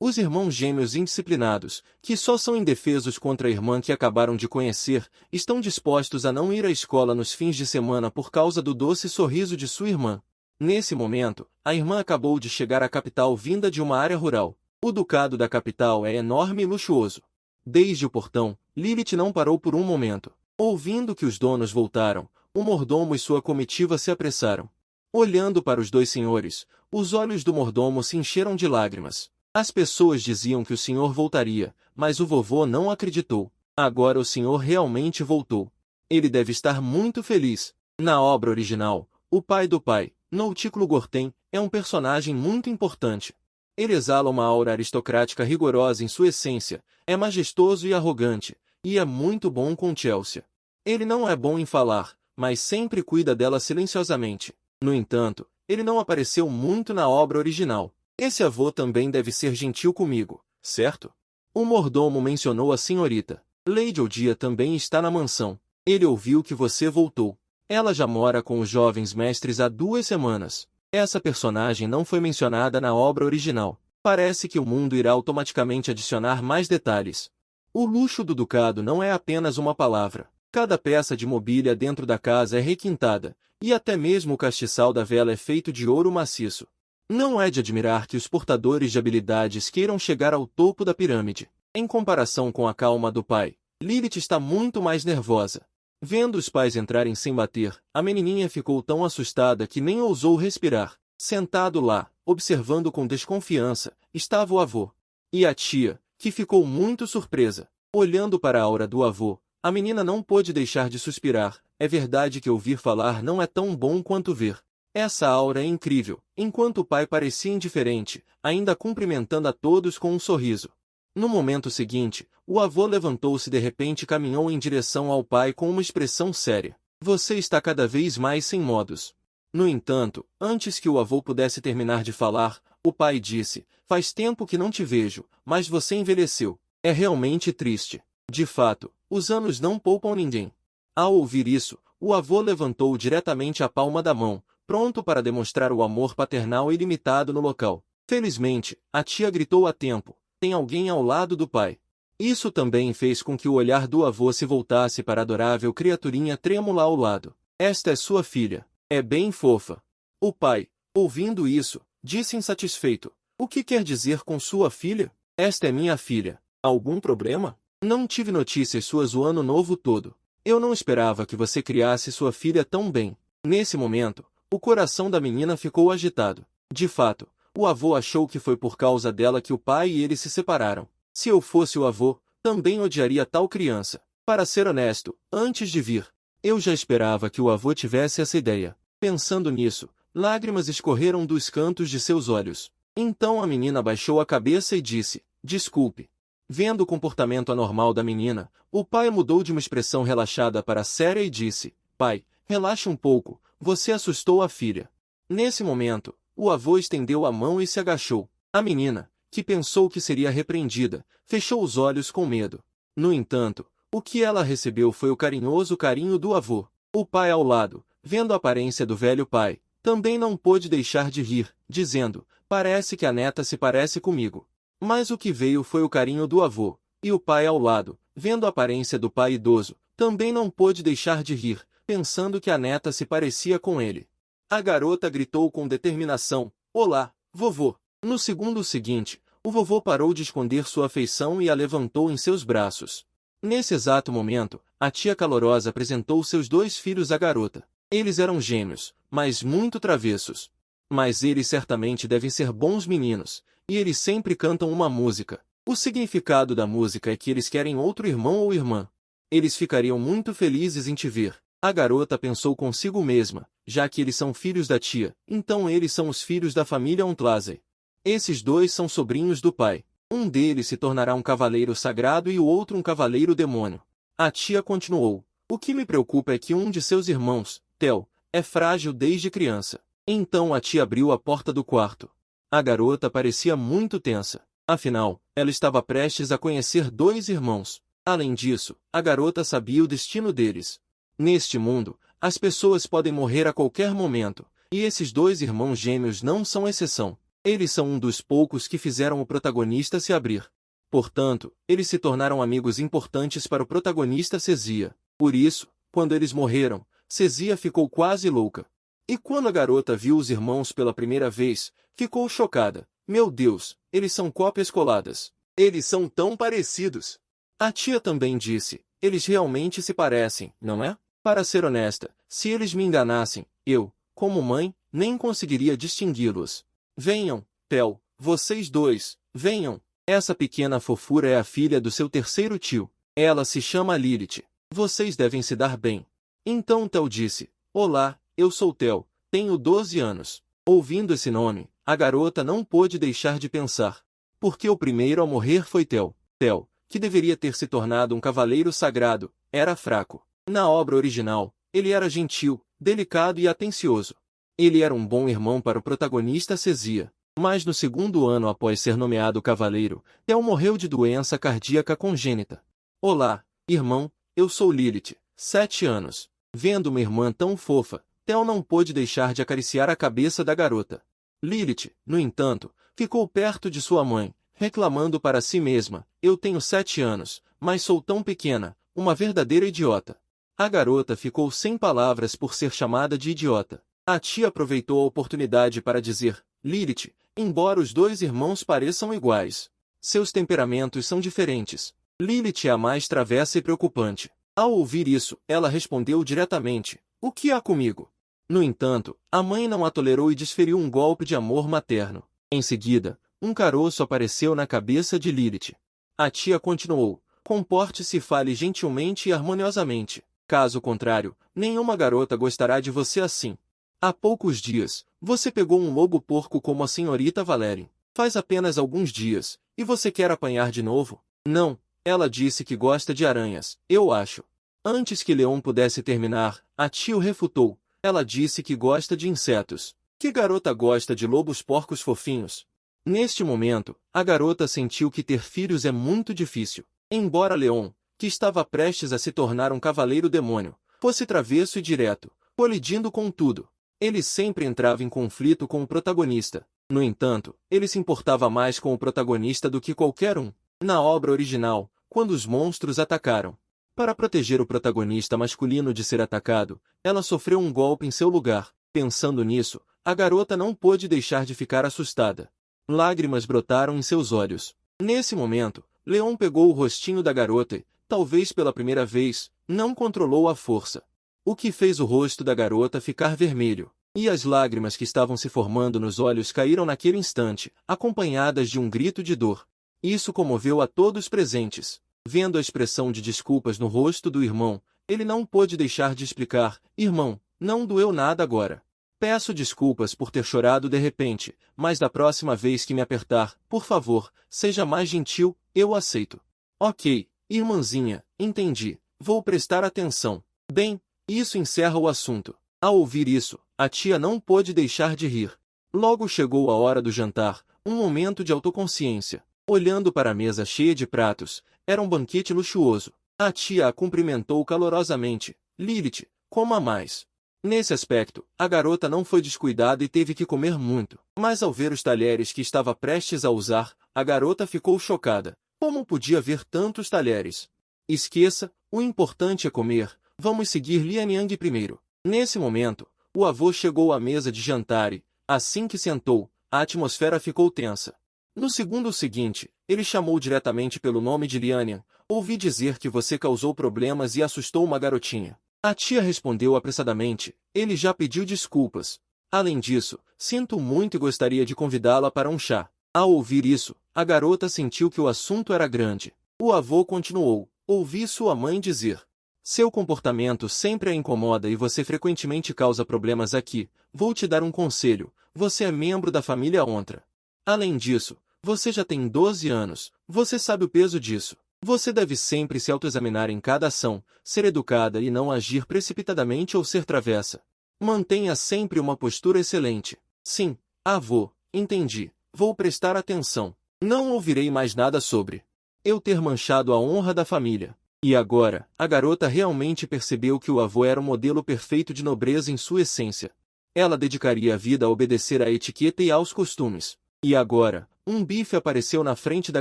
Os irmãos gêmeos indisciplinados, que só são indefesos contra a irmã que acabaram de conhecer, estão dispostos a não ir à escola nos fins de semana por causa do doce sorriso de sua irmã. Nesse momento, a irmã acabou de chegar à capital vinda de uma área rural. O ducado da capital é enorme e luxuoso. Desde o portão, Lilith não parou por um momento. Ouvindo que os donos voltaram, o mordomo e sua comitiva se apressaram. Olhando para os dois senhores, os olhos do mordomo se encheram de lágrimas. As pessoas diziam que o senhor voltaria, mas o vovô não acreditou. Agora o senhor realmente voltou. Ele deve estar muito feliz. Na obra original, o pai do pai, Nautículo Gortem, é um personagem muito importante. Ele exala uma aura aristocrática rigorosa em sua essência, é majestoso e arrogante, e é muito bom com Chelsea. Ele não é bom em falar, mas sempre cuida dela silenciosamente. No entanto, ele não apareceu muito na obra original. Esse avô também deve ser gentil comigo, certo? O mordomo mencionou a senhorita. Lady Odia também está na mansão. Ele ouviu que você voltou. Ela já mora com os jovens mestres há 2 semanas. Essa personagem não foi mencionada na obra original. Parece que o mundo irá automaticamente adicionar mais detalhes. O luxo do ducado não é apenas uma palavra. Cada peça de mobília dentro da casa é requintada, e até mesmo o castiçal da vela é feito de ouro maciço. Não é de admirar que os portadores de habilidades queiram chegar ao topo da pirâmide. Em comparação com a calma do pai, Lilith está muito mais nervosa. Vendo os pais entrarem sem bater, a menininha ficou tão assustada que nem ousou respirar. Sentado lá, observando com desconfiança, estava o avô. E a tia, que ficou muito surpresa. Olhando para a aura do avô, a menina não pôde deixar de suspirar. É verdade que ouvir falar não é tão bom quanto ver. Essa aura é incrível. Enquanto o pai parecia indiferente, ainda cumprimentando a todos com um sorriso. No momento seguinte, o avô levantou-se de repente e caminhou em direção ao pai com uma expressão séria. Você está cada vez mais sem modos. No entanto, antes que o avô pudesse terminar de falar, o pai disse, faz tempo que não te vejo, mas você envelheceu. É realmente triste. De fato, os anos não poupam ninguém. Ao ouvir isso, o avô levantou diretamente a palma da mão, pronto para demonstrar o amor paternal ilimitado no local. Felizmente, a tia gritou a tempo. Tem alguém ao lado do pai. Isso também fez com que o olhar do avô se voltasse para a adorável criaturinha trêmula ao lado. Esta é sua filha. É bem fofa. O pai, ouvindo isso, disse insatisfeito. O que quer dizer com sua filha? Esta é minha filha. Algum problema? Não tive notícias suas o ano novo todo. Eu não esperava que você criasse sua filha tão bem. Nesse momento, o coração da menina ficou agitado. De fato, o avô achou que foi por causa dela que o pai e ele se separaram. Se eu fosse o avô, também odiaria tal criança. Para ser honesto, antes de vir, eu já esperava que o avô tivesse essa ideia. Pensando nisso, lágrimas escorreram dos cantos de seus olhos. Então a menina baixou a cabeça e disse, desculpe. Vendo o comportamento anormal da menina, o pai mudou de uma expressão relaxada para séria e disse, pai, relaxe um pouco, você assustou a filha. Nesse momento, o avô estendeu a mão e se agachou. A menina, que pensou que seria repreendida, fechou os olhos com medo. No entanto, o que ela recebeu foi o carinhoso carinho do avô. O pai ao lado, vendo a aparência do velho pai, também não pôde deixar de rir, dizendo, parece que a neta se parece comigo. Mas o que veio foi o carinho do avô, e o pai ao lado, vendo a aparência do pai idoso, também não pôde deixar de rir, pensando que a neta se parecia com ele. A garota gritou com determinação, olá, vovô. No segundo seguinte, o vovô parou de esconder sua afeição e a levantou em seus braços. Nesse exato momento, a tia calorosa apresentou seus 2 filhos à garota. Eles eram gêmeos, mas muito travessos. Mas eles certamente devem ser bons meninos, e eles sempre cantam uma música. O significado da música é que eles querem outro irmão ou irmã. Eles ficariam muito felizes em te ver. A garota pensou consigo mesma, já que eles são filhos da tia, então eles são os filhos da família Ontlaze. Esses 2 são sobrinhos do pai. Um deles se tornará um cavaleiro sagrado e o outro um cavaleiro demônio. A tia continuou. O que me preocupa é que um de seus irmãos, Theo, é frágil desde criança. Então a tia abriu a porta do quarto. A garota parecia muito tensa. Afinal, ela estava prestes a conhecer 2 irmãos. Além disso, a garota sabia o destino deles. Neste mundo, as pessoas podem morrer a qualquer momento, e esses 2 irmãos gêmeos não são exceção. Eles são um dos poucos que fizeram o protagonista se abrir. Portanto, eles se tornaram amigos importantes para o protagonista Cesia. Por isso, quando eles morreram, Cesia ficou quase louca. E quando a garota viu os irmãos pela primeira vez, ficou chocada. Meu Deus, eles são cópias coladas. Eles são tão parecidos. A tia também disse, eles realmente se parecem, não é? Para ser honesta, se eles me enganassem, eu, como mãe, nem conseguiria distingui-los. Venham, Theo, vocês dois, venham. Essa pequena fofura é a filha do seu terceiro tio. Ela se chama Lilith. Vocês devem se dar bem. Então Theo disse, olá, eu sou Theo, tenho 12 anos. Ouvindo esse nome, a garota não pôde deixar de pensar. Porque o primeiro a morrer foi Theo. Theo, que deveria ter se tornado um cavaleiro sagrado, era fraco. Na obra original, ele era gentil, delicado e atencioso. Ele era um bom irmão para o protagonista Cesia. Mas no segundo ano após ser nomeado cavaleiro, Theo morreu de doença cardíaca congênita. Olá, irmão, eu sou Lilith, 7 anos. Vendo uma irmã tão fofa, Theo não pôde deixar de acariciar a cabeça da garota. Lilith, no entanto, ficou perto de sua mãe, reclamando para si mesma, eu tenho 7 anos, mas sou tão pequena, uma verdadeira idiota. A garota ficou sem palavras por ser chamada de idiota. A tia aproveitou a oportunidade para dizer, Lilith, embora os dois irmãos pareçam iguais, seus temperamentos são diferentes. Lilith é a mais travessa e preocupante. Ao ouvir isso, ela respondeu diretamente, o que há comigo? No entanto, a mãe não a tolerou e desferiu um golpe de amor materno. Em seguida, um caroço apareceu na cabeça de Lilith. A tia continuou, comporte-se e fale gentilmente e harmoniosamente. Caso contrário, nenhuma garota gostará de você assim. Há poucos dias, você pegou um lobo-porco como a senhorita Valerie. Faz apenas alguns dias, e você quer apanhar de novo? Não, ela disse que gosta de aranhas, eu acho. Antes que Leon pudesse terminar, a tia o refutou. Ela disse que gosta de insetos. Que garota gosta de lobos-porcos fofinhos? Neste momento, a garota sentiu que ter filhos é muito difícil. Embora Leon, que estava prestes a se tornar um cavaleiro-demônio, fosse travesso e direto, colidindo com tudo. Ele sempre entrava em conflito com o protagonista. No entanto, ele se importava mais com o protagonista do que qualquer um. Na obra original, quando os monstros atacaram, para proteger o protagonista masculino de ser atacado, ela sofreu um golpe em seu lugar. Pensando nisso, a garota não pôde deixar de ficar assustada. Lágrimas brotaram em seus olhos. Nesse momento, Leon pegou o rostinho da garota e, talvez pela primeira vez, não controlou a força. O que fez o rosto da garota ficar vermelho. E as lágrimas que estavam se formando nos olhos caíram naquele instante, acompanhadas de um grito de dor. Isso comoveu a todos presentes. Vendo a expressão de desculpas no rosto do irmão, ele não pôde deixar de explicar, irmão, não doeu nada agora. Peço desculpas por ter chorado de repente, mas da próxima vez que me apertar, por favor, seja mais gentil, eu aceito. Ok, irmãzinha, entendi, vou prestar atenção. Bem, isso encerra o assunto. Ao ouvir isso, a tia não pôde deixar de rir. Logo chegou a hora do jantar, um momento de autoconsciência. Olhando para a mesa cheia de pratos, era um banquete luxuoso. A tia a cumprimentou calorosamente. Lilith, coma mais. Nesse aspecto, a garota não foi descuidada e teve que comer muito. Mas ao ver os talheres que estava prestes a usar, a garota ficou chocada. Como podia ver tantos talheres? Esqueça, o importante é comer. Vamos seguir Lian Yang primeiro. Nesse momento, o avô chegou à mesa de jantar e, assim que sentou, a atmosfera ficou tensa. No segundo seguinte, ele chamou diretamente pelo nome de Lianian. Ouvi dizer que você causou problemas e assustou uma garotinha. A tia respondeu apressadamente, ele já pediu desculpas. Além disso, sinto muito e gostaria de convidá-la para um chá. Ao ouvir isso, a garota sentiu que o assunto era grande. O avô continuou, ouvi sua mãe dizer. Seu comportamento sempre a incomoda e você frequentemente causa problemas aqui. Vou te dar um conselho, você é membro da família Ontra. Além disso, você já tem 12 anos, você sabe o peso disso. Você deve sempre se autoexaminar em cada ação, ser educada e não agir precipitadamente ou ser travessa. Mantenha sempre uma postura excelente. Sim, avô, entendi. Vou prestar atenção. Não ouvirei mais nada sobre eu ter manchado a honra da família. E agora, a garota realmente percebeu que o avô era o modelo perfeito de nobreza em sua essência. Ela dedicaria a vida a obedecer à etiqueta e aos costumes. E agora, um bife apareceu na frente da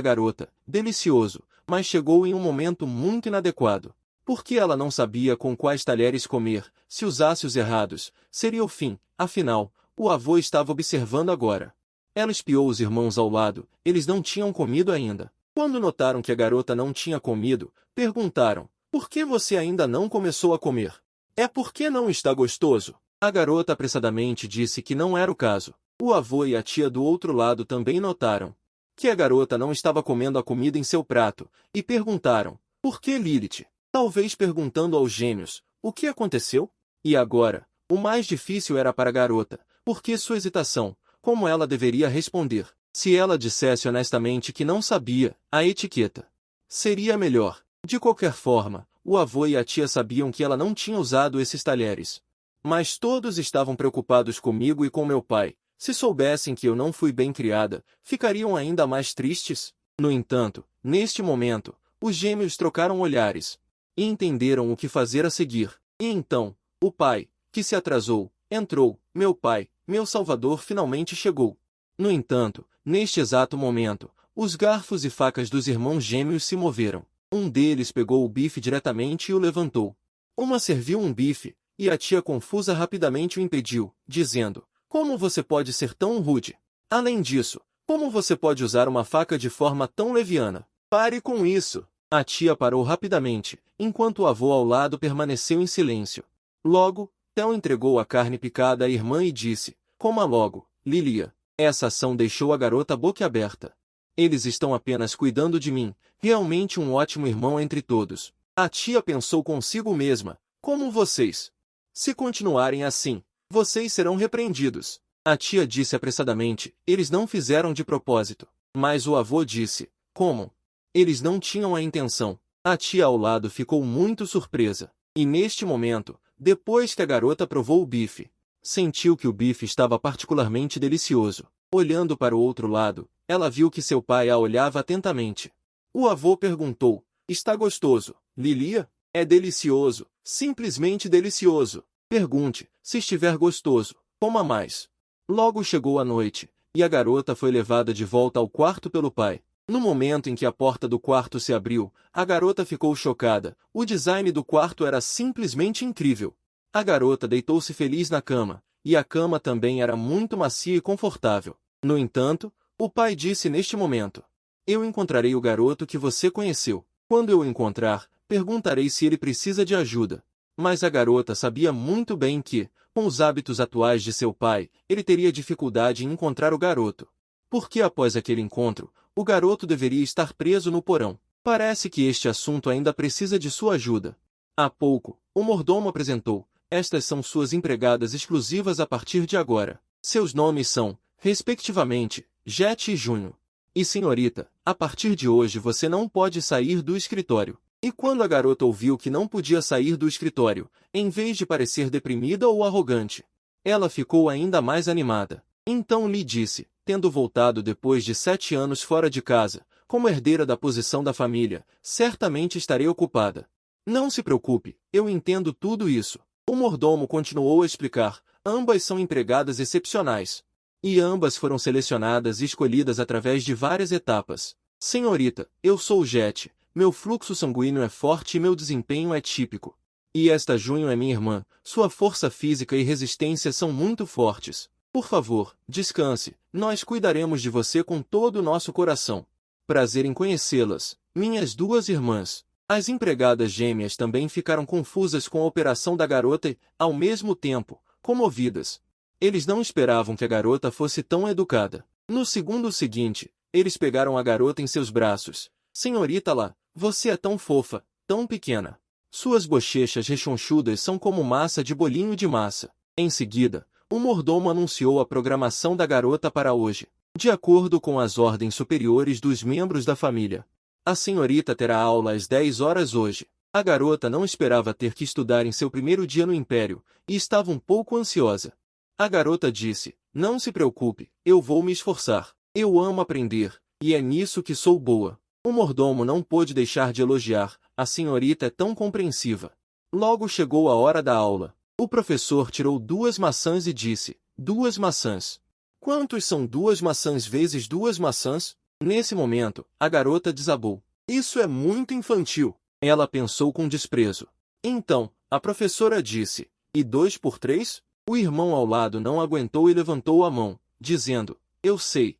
garota, delicioso, mas chegou em um momento muito inadequado. Porque ela não sabia com quais talheres comer, se usasse os errados, seria o fim, afinal, o avô estava observando agora. Ela espiou os irmãos ao lado, eles não tinham comido ainda. Quando notaram que a garota não tinha comido, perguntaram, por que você ainda não começou a comer? É porque não está gostoso? A garota apressadamente disse que não era o caso. O avô e a tia do outro lado também notaram que a garota não estava comendo a comida em seu prato, e perguntaram, por que Lilith? Talvez perguntando aos gêmeos, o que aconteceu? E agora, o mais difícil era para a garota, porque sua hesitação, como ela deveria responder. Se ela dissesse honestamente que não sabia, a etiqueta seria melhor. De qualquer forma, o avô e a tia sabiam que ela não tinha usado esses talheres. Mas todos estavam preocupados comigo e com meu pai. Se soubessem que eu não fui bem criada, ficariam ainda mais tristes. No entanto, neste momento, os gêmeos trocaram olhares e entenderam o que fazer a seguir. E então, o pai, que se atrasou, entrou. Meu pai, meu salvador, finalmente chegou. No entanto, neste exato momento, os garfos e facas dos irmãos gêmeos se moveram. Um deles pegou o bife diretamente e o levantou. Uma serviu um bife, e a tia confusa rapidamente o impediu, dizendo, como você pode ser tão rude? Além disso, como você pode usar uma faca de forma tão leviana? Pare com isso! A tia parou rapidamente, enquanto o avô ao lado permaneceu em silêncio. Logo, Theo entregou a carne picada à irmã e disse, coma logo, Lilia. Essa ação deixou a garota boquiaberta. Eles estão apenas cuidando de mim, realmente um ótimo irmão entre todos. A tia pensou consigo mesma, como vocês. Se continuarem assim, vocês serão repreendidos. A tia disse apressadamente, eles não fizeram de propósito. Mas o avô disse, como? Eles não tinham a intenção. A tia ao lado ficou muito surpresa. E neste momento, depois que a garota provou o bife, sentiu que o bife estava particularmente delicioso. Olhando para o outro lado, ela viu que seu pai a olhava atentamente. O avô perguntou, está gostoso, Lilia? É delicioso, simplesmente delicioso. Pergunte, se estiver gostoso, coma mais. Logo chegou a noite, e a garota foi levada de volta ao quarto pelo pai. No momento em que a porta do quarto se abriu, a garota ficou chocada. O design do quarto era simplesmente incrível. A garota deitou-se feliz na cama, e a cama também era muito macia e confortável. No entanto, o pai disse neste momento, eu encontrarei o garoto que você conheceu. Quando eu o encontrar, perguntarei se ele precisa de ajuda. Mas a garota sabia muito bem que, com os hábitos atuais de seu pai, ele teria dificuldade em encontrar o garoto. Porque após aquele encontro, o garoto deveria estar preso no porão. Parece que este assunto ainda precisa de sua ajuda. Há pouco, o mordomo apresentou, estas são suas empregadas exclusivas a partir de agora. Seus nomes são, respectivamente, Jet e Junho. E senhorita, a partir de hoje você não pode sair do escritório. E quando a garota ouviu que não podia sair do escritório, em vez de parecer deprimida ou arrogante, ela ficou ainda mais animada. Então lhe disse, tendo voltado depois de 7 anos fora de casa, como herdeira da posição da família, certamente estarei ocupada. Não se preocupe, eu entendo tudo isso. O mordomo continuou a explicar, ambas são empregadas excepcionais. E ambas foram selecionadas e escolhidas através de várias etapas. Senhorita, eu sou o Jet. Meu fluxo sanguíneo é forte e meu desempenho é típico. E esta Junho é minha irmã, sua força física e resistência são muito fortes. Por favor, descanse, nós cuidaremos de você com todo o nosso coração. Prazer em conhecê-las, minhas 2 irmãs. As empregadas gêmeas também ficaram confusas com a operação da garota e, ao mesmo tempo, comovidas. Eles não esperavam que a garota fosse tão educada. No segundo seguinte, eles pegaram a garota em seus braços. Senhorita lá, você é tão fofa, tão pequena. Suas bochechas rechonchudas são como massa de bolinho de massa. Em seguida, o mordomo anunciou a programação da garota para hoje, de acordo com as ordens superiores dos membros da família. A senhorita terá aula às 10 horas hoje. A garota não esperava ter que estudar em seu primeiro dia no Império, e estava um pouco ansiosa. A garota disse, não se preocupe, eu vou me esforçar. Eu amo aprender, e é nisso que sou boa. O mordomo não pôde deixar de elogiar, a senhorita é tão compreensiva. Logo chegou a hora da aula. O professor tirou 2 maçãs e disse, 2 maçãs. Quantos são 2 maçãs vezes 2 maçãs? Nesse momento, a garota desabou. Isso é muito infantil. Ela pensou com desprezo. Então, a professora disse, e 2 por 3? O irmão ao lado não aguentou e levantou a mão, dizendo, eu sei,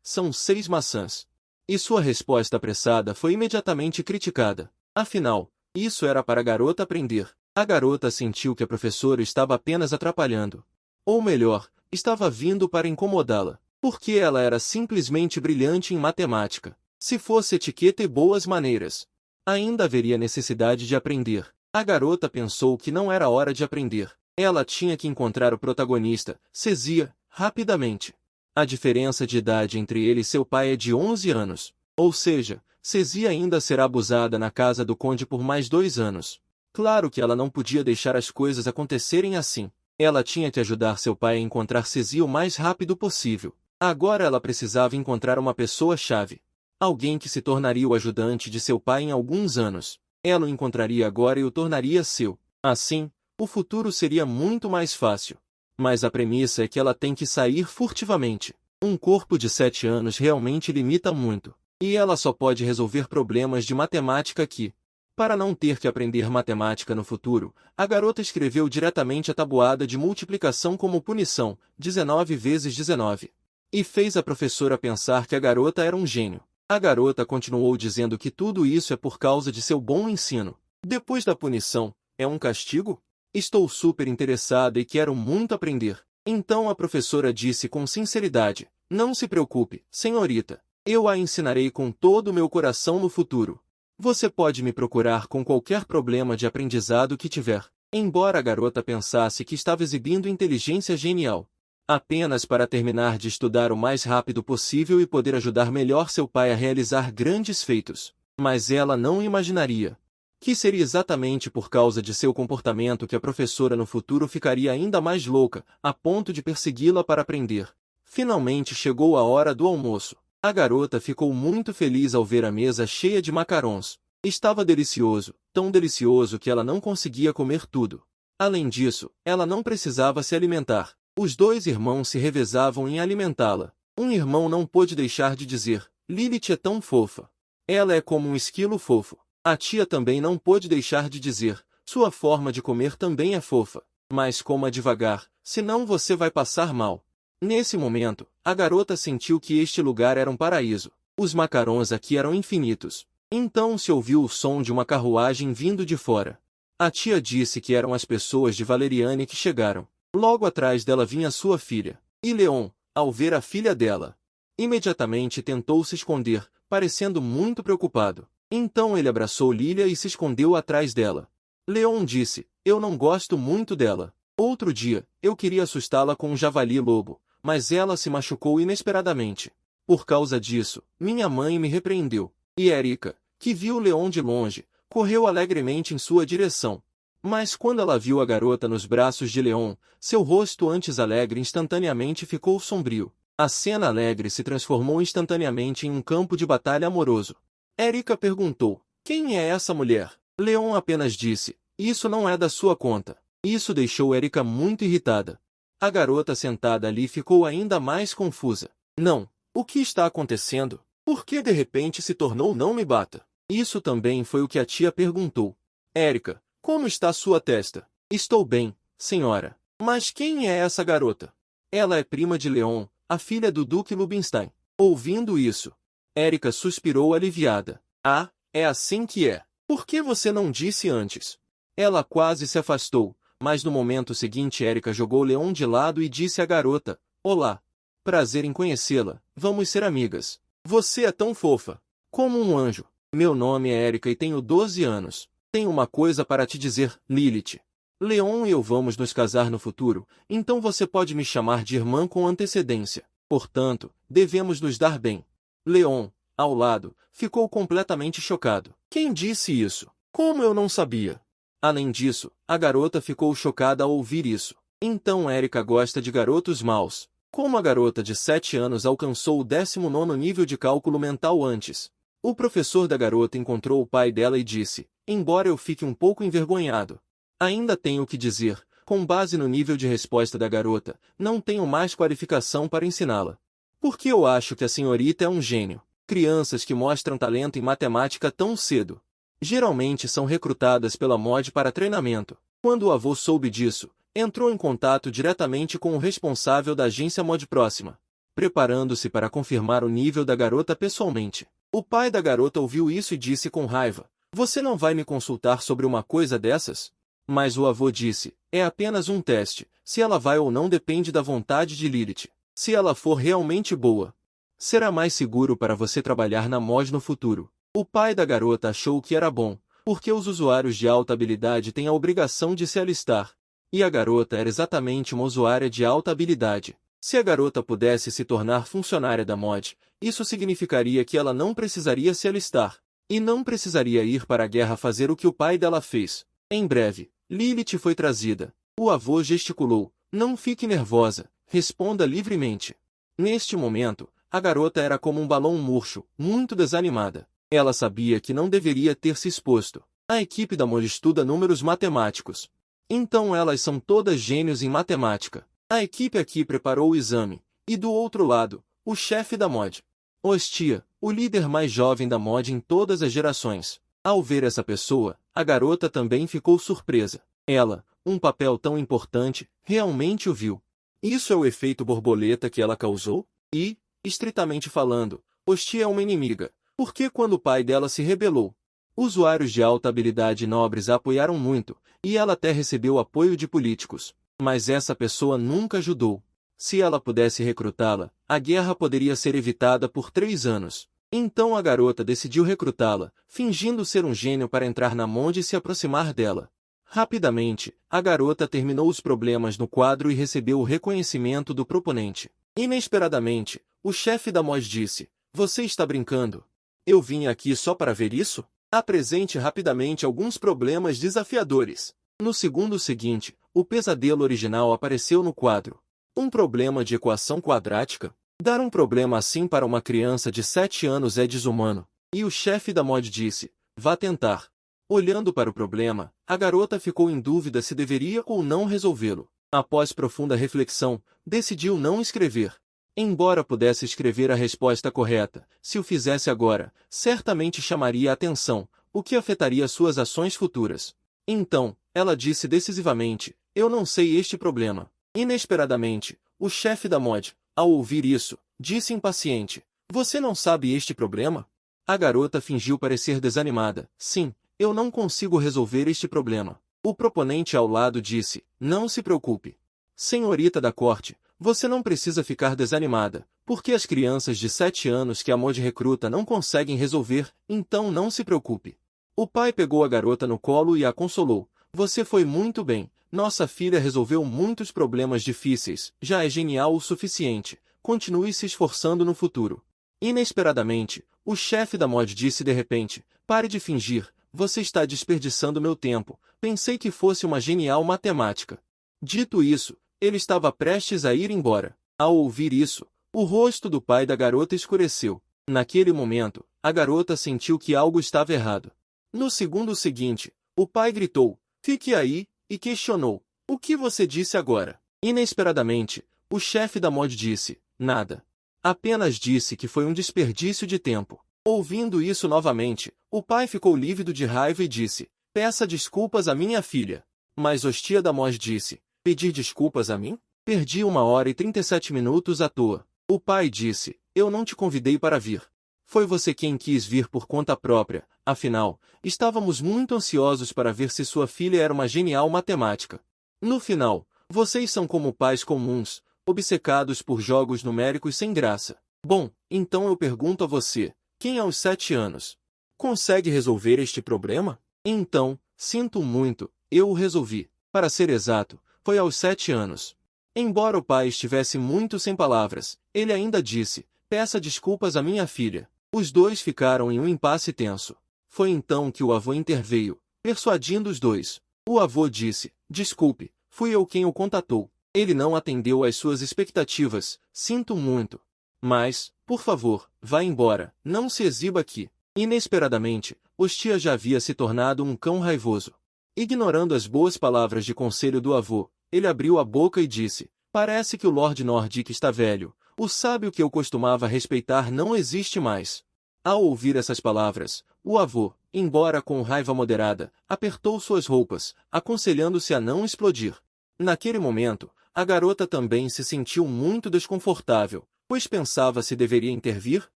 são 6 maçãs. E sua resposta apressada foi imediatamente criticada. Afinal, isso era para a garota aprender. A garota sentiu que a professora estava apenas atrapalhando. Ou melhor, estava vindo para incomodá-la. Porque ela era simplesmente brilhante em matemática. Se fosse etiqueta e boas maneiras, ainda haveria necessidade de aprender. A garota pensou que não era hora de aprender. Ela tinha que encontrar o protagonista, Cesia, rapidamente. A diferença de idade entre ele e seu pai é de 11 anos. Ou seja, Cesia ainda será abusada na casa do conde por mais 2 anos. Claro que ela não podia deixar as coisas acontecerem assim. Ela tinha que ajudar seu pai a encontrar Cesia o mais rápido possível. Agora ela precisava encontrar uma pessoa-chave. Alguém que se tornaria o ajudante de seu pai em alguns anos. Ela o encontraria agora e o tornaria seu. Assim, o futuro seria muito mais fácil. Mas a premissa é que ela tem que sair furtivamente. Um corpo de 7 anos realmente limita muito. E ela só pode resolver problemas de matemática aqui. Para não ter que aprender matemática no futuro, a garota escreveu diretamente a tabuada de multiplicação como punição, 19 vezes 19. E fez a professora pensar que a garota era um gênio. A garota continuou dizendo que tudo isso é por causa de seu bom ensino. Depois da punição, é um castigo? Estou super interessada e quero muito aprender. Então a professora disse com sinceridade, não se preocupe, senhorita. Eu a ensinarei com todo o meu coração no futuro. Você pode me procurar com qualquer problema de aprendizado que tiver. Embora a garota pensasse que estava exibindo inteligência genial. Apenas para terminar de estudar o mais rápido possível e poder ajudar melhor seu pai a realizar grandes feitos. Mas ela não imaginaria que seria exatamente por causa de seu comportamento que a professora no futuro ficaria ainda mais louca, a ponto de persegui-la para aprender. Finalmente chegou a hora do almoço. A garota ficou muito feliz ao ver a mesa cheia de macarons. Estava delicioso, tão delicioso que ela não conseguia comer tudo. Além disso, ela não precisava se alimentar. Os 2 irmãos se revezavam em alimentá-la. Um irmão não pôde deixar de dizer, Lilith é tão fofa. Ela é como um esquilo fofo. A tia também não pôde deixar de dizer, sua forma de comer também é fofa. Mas coma devagar, senão você vai passar mal. Nesse momento, a garota sentiu que este lugar era um paraíso. Os macarons aqui eram infinitos. Então se ouviu o som de uma carruagem vindo de fora. A tia disse que eram as pessoas de Valeriane que chegaram. Logo atrás dela vinha sua filha. E Leon, ao ver a filha dela, imediatamente tentou se esconder, parecendo muito preocupado. Então ele abraçou Lilia e se escondeu atrás dela. Leon disse, eu não gosto muito dela. Outro dia, eu queria assustá-la com um javali-lobo, mas ela se machucou inesperadamente. Por causa disso, minha mãe me repreendeu. E Erika, que viu Leon de longe, correu alegremente em sua direção. Mas quando ela viu a garota nos braços de Leon, seu rosto antes alegre instantaneamente ficou sombrio. A cena alegre se transformou instantaneamente em um campo de batalha amoroso. Erika perguntou, quem é essa mulher? Leon apenas disse, isso não é da sua conta. Isso deixou Erika muito irritada. A garota sentada ali ficou ainda mais confusa. Não, o que está acontecendo? Por que de repente se tornou não me bata? Isso também foi o que a tia perguntou. Erika, como está sua testa? Estou bem, senhora. Mas quem é essa garota? Ela é prima de Leon, a filha do Duque Lubinstein. Ouvindo isso, Erika suspirou aliviada. Ah, é assim que é. Por que você não disse antes? Ela quase se afastou, mas no momento seguinte Erika jogou Leon de lado e disse à garota, olá. Prazer em conhecê-la, vamos ser amigas. Você é tão fofa. Como um anjo. Meu nome é Erika e tenho 12 anos. Tenho uma coisa para te dizer, Lilith. Leon e eu vamos nos casar no futuro, então você pode me chamar de irmã com antecedência. Portanto, devemos nos dar bem. Leon, ao lado, ficou completamente chocado. Quem disse isso? Como eu não sabia? Além disso, a garota ficou chocada ao ouvir isso. Então Erika gosta de garotos maus. Como a garota de 7 anos alcançou o 19º nível de cálculo mental antes. O professor da garota encontrou o pai dela e disse, embora eu fique um pouco envergonhado, ainda tenho que dizer, Com base no nível de resposta da garota, não tenho mais qualificação para ensiná-la. Porque eu acho que a senhorita é um gênio. Crianças que mostram talento em matemática tão cedo geralmente são recrutadas pela MOD para treinamento. Quando o avô soube disso, entrou em contato diretamente com o responsável da agência MOD próxima, preparando-se para confirmar o nível da garota pessoalmente. O pai da garota ouviu isso e disse com raiva: "Você não vai me consultar sobre uma coisa dessas?" Mas o avô disse: "É apenas um teste. Se ela vai ou não depende da vontade de Lilith. Se ela for realmente boa, será mais seguro para você trabalhar na MOD no futuro." O pai da garota achou que era bom, porque os usuários de alta habilidade têm a obrigação de se alistar. E a garota era exatamente uma usuária de alta habilidade. Se a garota pudesse se tornar funcionária da MOD, isso significaria que ela não precisaria se alistar, e não precisaria ir para a guerra fazer o que o pai dela fez. Em breve, Lilith foi trazida. O avô gesticulou: "Não fique nervosa, responda livremente." Neste momento, a garota era como um balão murcho, muito desanimada. Ela sabia que não deveria ter se exposto. A equipe da MOD estuda números matemáticos. Então elas são todas gênios em matemática. A equipe aqui preparou o exame. E do outro lado, o chefe da MOD. Hostia, o líder mais jovem da MOD em todas as gerações. Ao ver essa pessoa, a garota também ficou surpresa. Ela, um papel tão importante, realmente o viu. Isso é o efeito borboleta que ela causou? E, estritamente falando, Hostia é uma inimiga. Porque quando o pai dela se rebelou, usuários de alta habilidade nobres a apoiaram muito, e ela até recebeu apoio de políticos. Mas essa pessoa nunca ajudou. Se ela pudesse recrutá-la, a guerra poderia ser evitada por 3 anos. Então a garota decidiu recrutá-la, fingindo ser um gênio para entrar na MOD e se aproximar dela. Rapidamente, a garota terminou os problemas no quadro e recebeu o reconhecimento do proponente. Inesperadamente, o chefe da MOD disse: "Você está brincando? Eu vim aqui só para ver isso? Apresente rapidamente alguns problemas desafiadores." No segundo seguinte, o pesadelo original apareceu no quadro. Um problema de equação quadrática? Dar um problema assim para uma criança de 7 anos é desumano. E o chefe da MOD disse: "Vá tentar." Olhando para o problema, a garota ficou em dúvida se deveria ou não resolvê-lo. Após profunda reflexão, decidiu não escrever. Embora pudesse escrever a resposta correta, se o fizesse agora, certamente chamaria a atenção, o que afetaria suas ações futuras. Então, ela disse decisivamente: "Eu não sei este problema." Inesperadamente, o chefe da MOD, ao ouvir isso, disse impaciente: "Você não sabe este problema?" A garota fingiu parecer desanimada: "Sim, eu não consigo resolver este problema." O proponente ao lado disse: "Não se preocupe. Senhorita da corte, você não precisa ficar desanimada, porque as crianças de 7 anos que a MOD recruta não conseguem resolver, então não se preocupe." O pai pegou a garota no colo e a consolou: "Você foi muito bem, nossa filha resolveu muitos problemas difíceis, já é genial o suficiente, continue se esforçando no futuro." Inesperadamente, o chefe da MOD disse de repente: "Pare de fingir, você está desperdiçando meu tempo, pensei que fosse uma genial matemática." Dito isso, ele estava prestes a ir embora. Ao ouvir isso, o rosto do pai da garota escureceu. Naquele momento, a garota sentiu que algo estava errado. No segundo seguinte, o pai gritou: "Fique aí", e questionou: "O que você disse agora?" Inesperadamente, o chefe da MOD disse: "Nada. Apenas disse que foi um desperdício de tempo." Ouvindo isso novamente, o pai ficou lívido de raiva e disse: "Peça desculpas à minha filha." Mas Hostia da MOD disse: "Pedir desculpas a mim? Perdi 1 hora e 37 minutos à toa." O pai disse: "Eu não te convidei para vir. Foi você quem quis vir por conta própria, afinal, estávamos muito ansiosos para ver se sua filha era uma genial matemática. No final, vocês são como pais comuns, obcecados por jogos numéricos sem graça. Bom, então eu pergunto a você, quem aos 7 anos consegue resolver este problema?" Então, sinto muito, eu o resolvi. Para ser exato, foi aos 7 anos. Embora o pai estivesse muito sem palavras, ele ainda disse: "Peça desculpas à minha filha." Os dois ficaram em um impasse tenso. Foi então que o avô interveio, persuadindo os dois. O avô disse: "Desculpe, fui eu quem o contatou. Ele não atendeu às suas expectativas, sinto muito. Mas, por favor, vá embora, não se exiba aqui." Inesperadamente, Hostia já havia se tornado um cão raivoso. Ignorando as boas palavras de conselho do avô, ele abriu a boca e disse: parece que o Lord Nordic está velho. O sábio que eu costumava respeitar não existe mais. Ao ouvir essas palavras, o avô, embora com raiva moderada, apertou suas roupas, aconselhando-se a não explodir. Naquele momento, a garota também se sentiu muito desconfortável, pois pensava se deveria intervir.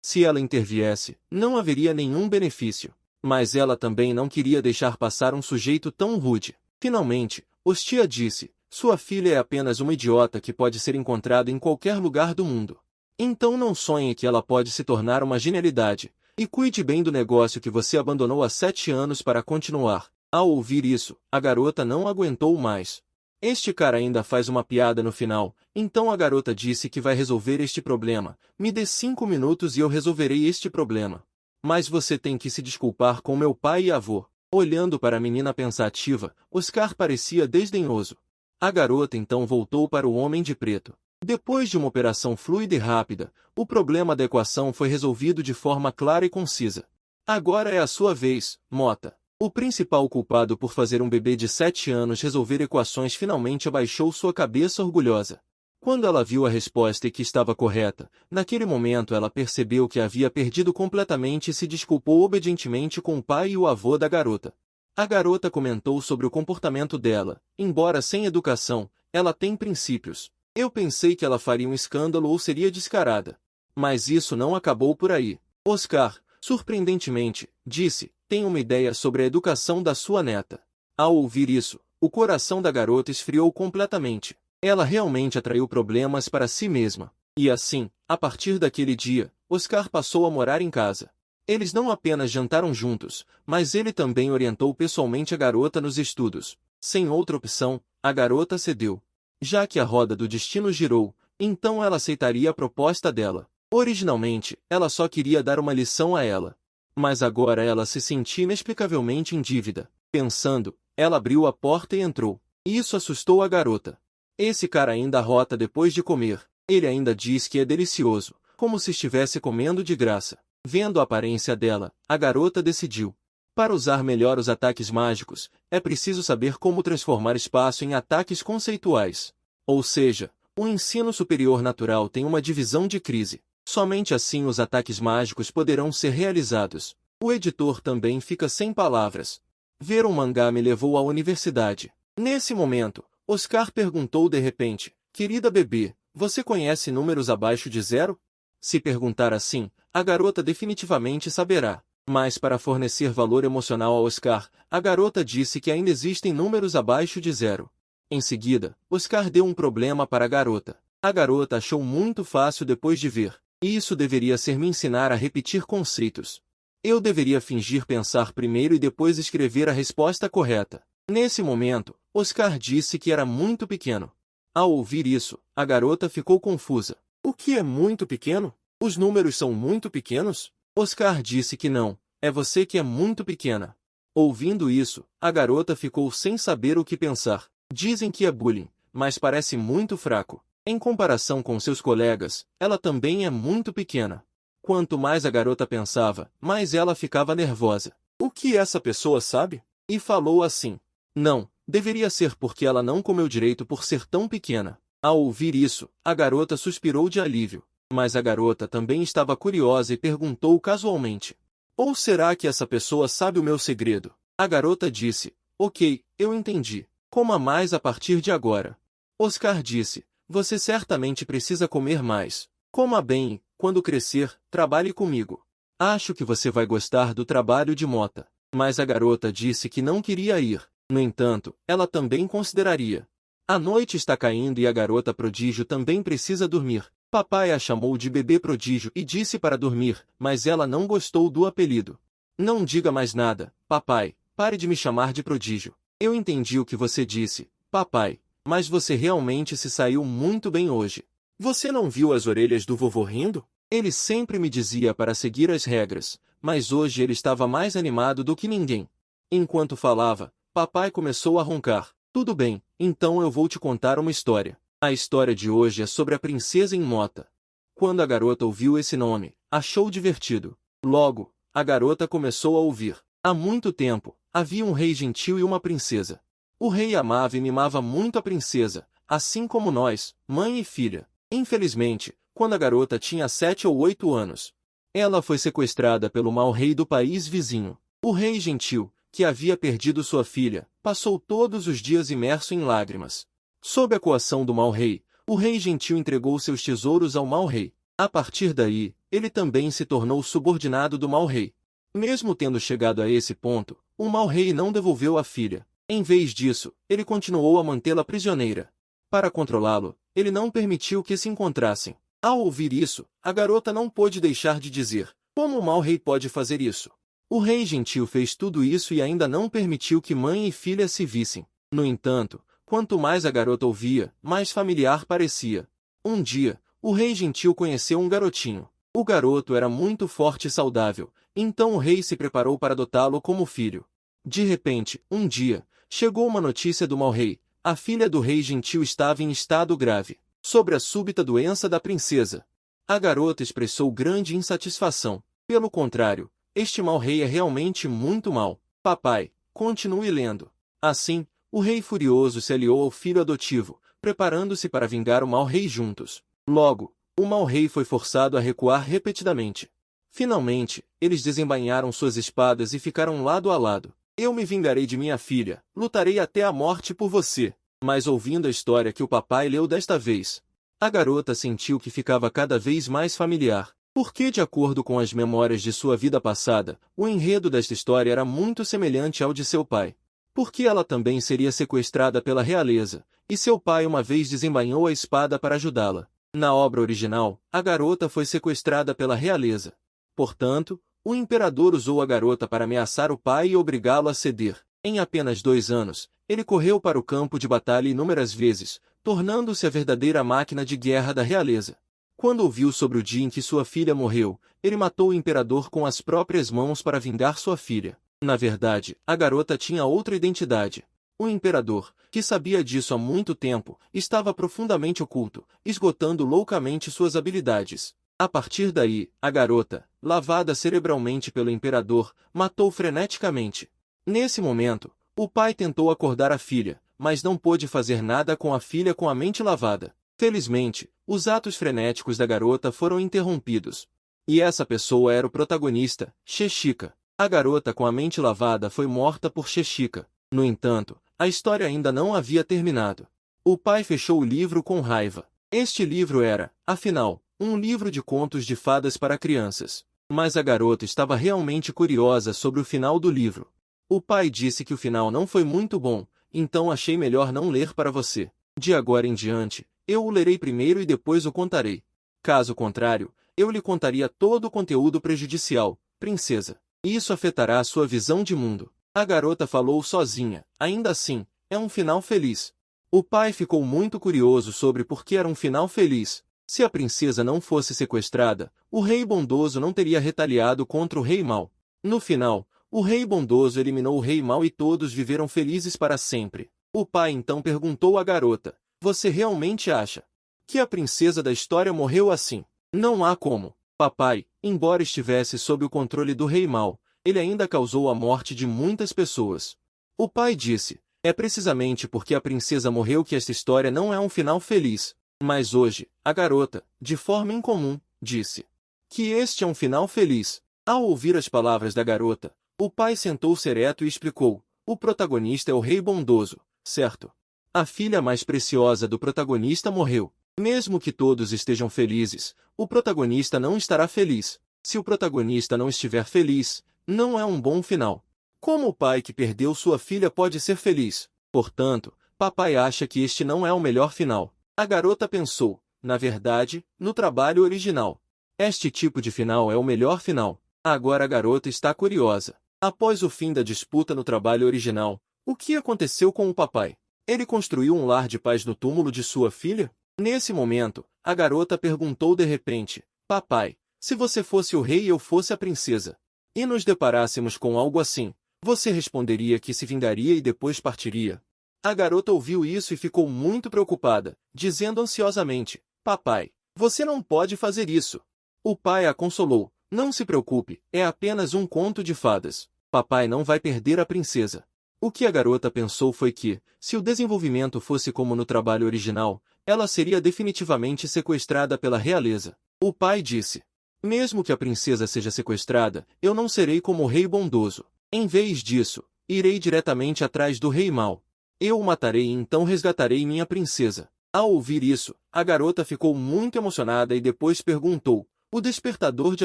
Se ela interviesse, não haveria nenhum benefício. Mas ela também não queria deixar passar um sujeito tão rude. Finalmente, Hostia disse: sua filha é apenas uma idiota que pode ser encontrada em qualquer lugar do mundo. Então não sonhe que ela pode se tornar uma genialidade, e cuide bem do negócio que você abandonou há 7 anos para continuar. Ao ouvir isso, a garota não aguentou mais. Este cara ainda faz uma piada no final, então a garota disse que vai resolver este problema. Me dê 5 minutos e eu resolverei este problema. Mas você tem que se desculpar com meu pai e avô. Olhando para a menina pensativa, Oscar parecia desdenhoso. A garota então voltou para o homem de preto. Depois de uma operação fluida e rápida, o problema da equação foi resolvido de forma clara e concisa. Agora é a sua vez, Mota. O principal culpado por fazer um bebê de 7 anos resolver equações finalmente abaixou sua cabeça orgulhosa. Quando ela viu a resposta e que estava correta, naquele momento ela percebeu que havia perdido completamente e se desculpou obedientemente com o pai e o avô da garota. A garota comentou sobre o comportamento dela. Embora sem educação, ela tem princípios. Eu pensei que ela faria um escândalo ou seria descarada. Mas isso não acabou por aí. Oscar, surpreendentemente, disse: tenho uma ideia sobre a educação da sua neta. Ao ouvir isso, o coração da garota esfriou completamente. Ela realmente atraiu problemas para si mesma. E assim, a partir daquele dia, Oscar passou a morar em casa. Eles não apenas jantaram juntos, mas ele também orientou pessoalmente a garota nos estudos. Sem outra opção, a garota cedeu. Já que a roda do destino girou, então ela aceitaria a proposta dela. Originalmente, ela só queria dar uma lição a ela. Mas agora ela se sentia inexplicavelmente em dívida. Pensando, ela abriu a porta e entrou. Isso assustou a garota. Esse cara ainda arrota depois de comer. Ele ainda diz que é delicioso, como se estivesse comendo de graça. Vendo a aparência dela, a garota decidiu. Para usar melhor os ataques mágicos, é preciso saber como transformar espaço em ataques conceituais. Ou seja, o ensino superior natural tem uma divisão de crise. Somente assim os ataques mágicos poderão ser realizados. O editor também fica sem palavras. Ver um mangá me levou à universidade. Nesse momento, Oscar perguntou de repente: querida bebê, você conhece números abaixo de 0? Se perguntar assim, a garota definitivamente saberá. Mas para fornecer valor emocional a Oscar, a garota disse que ainda existem números abaixo de 0. Em seguida, Oscar deu um problema para a garota. A garota achou muito fácil depois de ver. Isso deveria ser me ensinar a repetir conceitos. Eu deveria fingir pensar primeiro e depois escrever a resposta correta. Nesse momento, Oscar disse que era muito pequeno. Ao ouvir isso, a garota ficou confusa. O que é muito pequeno? Os números são muito pequenos? Oscar disse que não, é você que é muito pequena. Ouvindo isso, a garota ficou sem saber o que pensar. Dizem que é bullying, mas parece muito fraco. Em comparação com seus colegas, ela também é muito pequena. Quanto mais a garota pensava, mais ela ficava nervosa. O que essa pessoa sabe? E falou assim: não, deveria ser porque ela não comeu direito por ser tão pequena. Ao ouvir isso, a garota suspirou de alívio. Mas a garota também estava curiosa e perguntou casualmente: ou será que essa pessoa sabe o meu segredo? A garota disse: ok, eu entendi. Coma mais a partir de agora. Oscar disse: você certamente precisa comer mais. Coma bem e, quando crescer, trabalhe comigo. Acho que você vai gostar do trabalho de Mota. Mas a garota disse que não queria ir. No entanto, ela também consideraria. A noite está caindo e a garota prodígio também precisa dormir. Papai a chamou de bebê prodígio e disse para dormir, mas ela não gostou do apelido. Não diga mais nada, papai, pare de me chamar de prodígio. Eu entendi o que você disse, papai, mas você realmente se saiu muito bem hoje. Você não viu as orelhas do vovô rindo? Ele sempre me dizia para seguir as regras, mas hoje ele estava mais animado do que ninguém. Enquanto falava, papai começou a roncar. Tudo bem, então eu vou te contar uma história. A história de hoje é sobre a princesa em Mota. Quando a garota ouviu esse nome, achou divertido. Logo, a garota começou a ouvir. Há muito tempo, havia um rei gentil e uma princesa. O rei amava e mimava muito a princesa, assim como nós, mãe e filha. Infelizmente, quando a garota tinha 7 ou 8 anos, ela foi sequestrada pelo mau rei do país vizinho. O rei gentil, que havia perdido sua filha, passou todos os dias imerso em lágrimas. Sob a coação do mau rei, o rei gentil entregou seus tesouros ao mau rei. A partir daí, ele também se tornou subordinado do mau rei. Mesmo tendo chegado a esse ponto, o mau rei não devolveu a filha. Em vez disso, ele continuou a mantê-la prisioneira. Para controlá-lo, ele não permitiu que se encontrassem. Ao ouvir isso, a garota não pôde deixar de dizer: como o mau rei pode fazer isso? O rei gentil fez tudo isso e ainda não permitiu que mãe e filha se vissem. No entanto, quanto mais a garota ouvia, mais familiar parecia. Um dia, o rei gentil conheceu um garotinho. O garoto era muito forte e saudável, então o rei se preparou para adotá-lo como filho. De repente, um dia, chegou uma notícia do mau rei. A filha do rei gentil estava em estado grave, sobre a súbita doença da princesa. A garota expressou grande insatisfação. Pelo contrário, este mau rei é realmente muito mau. Papai, continue lendo. Assim, o rei furioso se aliou ao filho adotivo, preparando-se para vingar o mau rei juntos. Logo, o mau rei foi forçado a recuar repetidamente. Finalmente, eles desembainharam suas espadas e ficaram lado a lado. Eu me vingarei de minha filha, lutarei até a morte por você. Mas ouvindo a história que o papai leu desta vez, a garota sentiu que ficava cada vez mais familiar, porque, de acordo com as memórias de sua vida passada, o enredo desta história era muito semelhante ao de seu pai. Porque ela também seria sequestrada pela realeza, e seu pai uma vez desembainhou a espada para ajudá-la. Na obra original, a garota foi sequestrada pela realeza. Portanto, o imperador usou a garota para ameaçar o pai e obrigá-lo a ceder. Em apenas 2 anos, ele correu para o campo de batalha inúmeras vezes, tornando-se a verdadeira máquina de guerra da realeza. Quando ouviu sobre o dia em que sua filha morreu, ele matou o imperador com as próprias mãos para vingar sua filha. Na verdade, a garota tinha outra identidade. O imperador, que sabia disso há muito tempo, estava profundamente oculto, esgotando loucamente suas habilidades. A partir daí, a garota, lavada cerebralmente pelo imperador, matou freneticamente. Nesse momento, o pai tentou acordar a filha, mas não pôde fazer nada com a filha com a mente lavada. Felizmente, os atos frenéticos da garota foram interrompidos. E essa pessoa era o protagonista, Chechika. A garota com a mente lavada foi morta por Chechika. No entanto, a história ainda não havia terminado. O pai fechou o livro com raiva. Este livro era, afinal, um livro de contos de fadas para crianças. Mas a garota estava realmente curiosa sobre o final do livro. O pai disse que o final não foi muito bom, então achei melhor não ler para você. De agora em diante, eu o lerei primeiro e depois o contarei. Caso contrário, eu lhe contaria todo o conteúdo prejudicial, princesa. Isso afetará a sua visão de mundo. A garota falou sozinha. Ainda assim, é um final feliz. O pai ficou muito curioso sobre por que era um final feliz. Se a princesa não fosse sequestrada, o rei bondoso não teria retaliado contra o rei mau. No final, o rei bondoso eliminou o rei mau e todos viveram felizes para sempre. O pai então perguntou à garota: você realmente acha que a princesa da história morreu assim? Não há como. Papai, embora estivesse sob o controle do rei mau, ele ainda causou a morte de muitas pessoas. O pai disse: é precisamente porque a princesa morreu que esta história não é um final feliz. Mas hoje, a garota, de forma incomum, disse que este é um final feliz. Ao ouvir as palavras da garota, o pai sentou-se ereto e explicou: o protagonista é o rei bondoso, certo? A filha mais preciosa do protagonista morreu. Mesmo que todos estejam felizes, o protagonista não estará feliz. Se o protagonista não estiver feliz, não é um bom final. Como o pai que perdeu sua filha pode ser feliz? Portanto, papai acha que este não é o melhor final. A garota pensou, na verdade, no trabalho original. Este tipo de final é o melhor final. Agora a garota está curiosa. Após o fim da disputa no trabalho original, o que aconteceu com o papai? Ele construiu um lar de paz no túmulo de sua filha? Nesse momento, a garota perguntou de repente: papai, se você fosse o rei e eu fosse a princesa, e nos deparássemos com algo assim, você responderia que se vingaria e depois partiria? A garota ouviu isso e ficou muito preocupada, dizendo ansiosamente: papai, você não pode fazer isso. O pai a consolou: não se preocupe, é apenas um conto de fadas. Papai não vai perder a princesa. O que a garota pensou foi que, se o desenvolvimento fosse como no trabalho original, ela seria definitivamente sequestrada pela realeza. O pai disse: mesmo que a princesa seja sequestrada, eu não serei como o rei bondoso. Em vez disso, irei diretamente atrás do rei mau. Eu o matarei e então resgatarei minha princesa. Ao ouvir isso, a garota ficou muito emocionada e depois perguntou: o despertador de